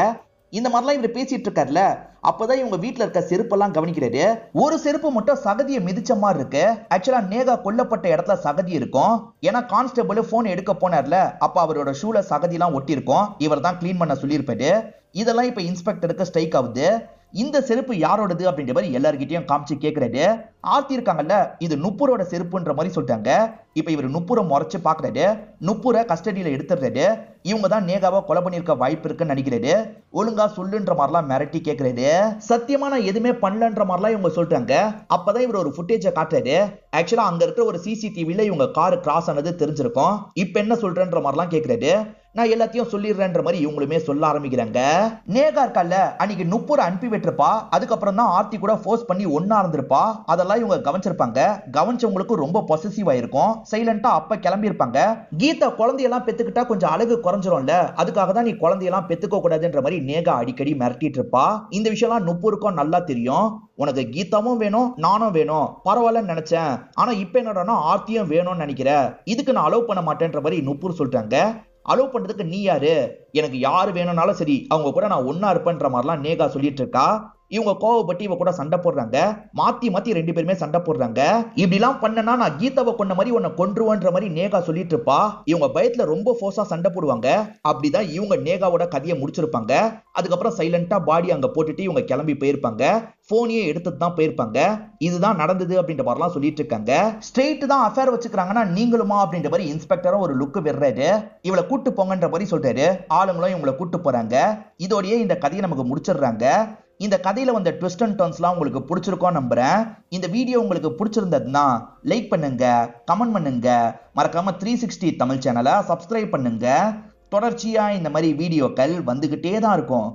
இந்த மாதிரிலாம் இவர் பேசிட்டு இருக்காருல்ல, அப்பதான் இவங்க வீட்டுல இருக்க செருப்பெல்லாம் கவனிக்கிறாரு. ஒரு செருப்பு மட்டும் சகதியை மிதிச்ச மாதிரி இருக்கு. ஆக்சுவலா நேகா கொல்லப்பட்ட இடத்துல சகதி இருக்கும். ஏன்னா கான்ஸ்டபிள் போன் எடுக்க போனார்ல, அப்ப அவரோட ஷூல சகதி எல்லாம் ஒட்டி இருக்கும். இவர் தான் கிளீன் பண்ண சொல்லியிருப்பாரு. இதெல்லாம் இப்ப இன்ஸ்பெக்டருக்கு ஸ்ட்ரைக் ஆகுது. இந்த செருப்பு யாரோடது அப்படின்ற மாதிரி எல்லார்கிட்டயும் காமிச்சு கேக்குறாரு. ஆர்த்தி இருக்காங்கல்ல, இது நுப்புரோட செருப்புன்ற மாதிரி சொல்லிட்டாங்க. இப்ப இவர் நுப்புரை முறைச்சு பாக்குறாரு. நுப்புரை கஸ்டடியில எடுத்துடுறாரு. இவங்க தான் நேகாவை கொலை பண்ணிருக்க வாய்ப்பு இருக்குன்னு நினைக்கிறாரு. ஒழுங்கா சொல்லுன்ற மாதிரிலாம் மிரட்டி கேக்குறாரு. சத்தியமா நான் எதுவுமே பண்ணலன்ற மாதிரிலாம் இவங்க சொல்றாங்க. அப்பதான் இவர் ஒரு ஃபுட்டேஜை காட்டுறாரு. ஆக்சுவலா அங்க இருக்கிற ஒரு சிசிடிவில இவங்க கார் கிராஸ் ஆனது தெரிஞ்சிருக்கும். இப்ப என்ன சொல்றேன்ற மாதிரிலாம் கேக்குறாரு. நான் எல்லாத்தையும் சொல்லிடுறேன்ற மாதிரி இவங்களுமே சொல்ல ஆரம்பிக்கிறாங்க. நேகா இருக்கல்ல, அன்னைக்கு நுப்புரை அனுப்பி விட்டுருப்பா. அதுக்கப்புறம் தான் ஆர்த்தி கூட ஃபோர்ஸ் பண்ணி ஒன்னா இருந்திருப்பா. அதெல்லாம் இவங்க கவனிச்சிருப்பாங்க. கவனிச்சவங்களுக்கு ரொம்ப பொசசிவ் ஆயிருக்கும். சைலண்டா அப்ப கிளம்பி இருப்பாங்க. கீதா குழந்தையெல்லாம் பெத்துக்கிட்டா கொஞ்சம் அழகு குறைஞ்சிரும்ல, அதுக்காக தான் நீ குழந்தையெல்லாம் பெத்துக்க கூடாதுன்ற மாதிரி நேகா அடிக்கடி மிரட்டிட்டு இருப்பா. இந்த விஷயம்லாம் நுப்புருக்கும் நல்லா தெரியும். உனக்கு கீதாவும் வேணும் நானும் வேணும், பரவாயில்லன்னு நினைச்சேன். ஆனா இப்ப என்னடா ஆர்த்தியும் வேணும்னு நினைக்கிற, இதுக்கு நான் அலோவ் பண்ண மாட்டேன்ற மாதிரி நுப்புர் சொல்றாங்க. அலோவ் பண்றதுக்கு நீ யாரு? எனக்கு யாரு வேணும்னாலும் சரி, அவங்க கூட நான் ஒன்னா இருப்பேன்ற மாதிரிலாம் நேகா சொல்லிட்டு இருக்கா. இவங்க கோவப்பட்டு இவ கூட சண்டை போடுறாங்க. மாத்தி மாத்தி ரெண்டு பேருமே சண்டை போடுறாங்க. இப்படி எல்லாம் பண்ணனா நான் கீதாவை கொன்ன மாதிரி உன்னை கொன்றுவேன்ற மாதிரி நேகா சொல்லிட்டு இருப்பா. இவங்க பயத்துல ரொம்ப ஃபோர்ஸா சண்டை போடுவாங்க. அப்படிதான் இவங்க நேகாவோட கதையை முடிச்சிருப்பாங்க. அதுக்கப்புறம் சைலண்டா பாடி அங்க போட்டுட்டு இவங்க கிளம்பி போயிருப்பாங்க. போனையே எடுத்துட்டு தான் போயிருப்பாங்க. இதுதான் நடந்தது அப்படின்ற மாதிரிலாம் சொல்லிட்டு இருக்காங்க. ஸ்ட்ரெயிட் தான் அஃபேர் வச்சுக்கிறாங்கன்னா நீங்களுமா அப்படின்ற மாதிரி இன்ஸ்பெக்டரும் ஒரு லுக் விடுறாரு. இவளை கூட்டு போங்கன்ற மாதிரி சொல்றாரு. ஆளுங்களும் இவங்களை கூட்டு போறாங்க. இதோடயே இந்த கதையை நமக்கு முடிச்சிடுறாங்க. இந்த கதையில வந்த ட்விஸ்ட் அண்ட் டர்ன்ஸ்லாம் உங்களுக்கு பிடிச்சிருக்கும் நம்புறேன். இந்த வீடியோ உங்களுக்கு பிடிச்சிருந்ததுன்னா லைக் பண்ணுங்க, கமெண்ட் பண்ணுங்க, மறக்காம 360 தமிழ் சேனலை சப்ஸ்கிரைப் பண்ணுங்க. தொடர்ச்சியா இந்த மாதிரி வீடியோக்கள் வந்துகிட்டே தான் இருக்கும்.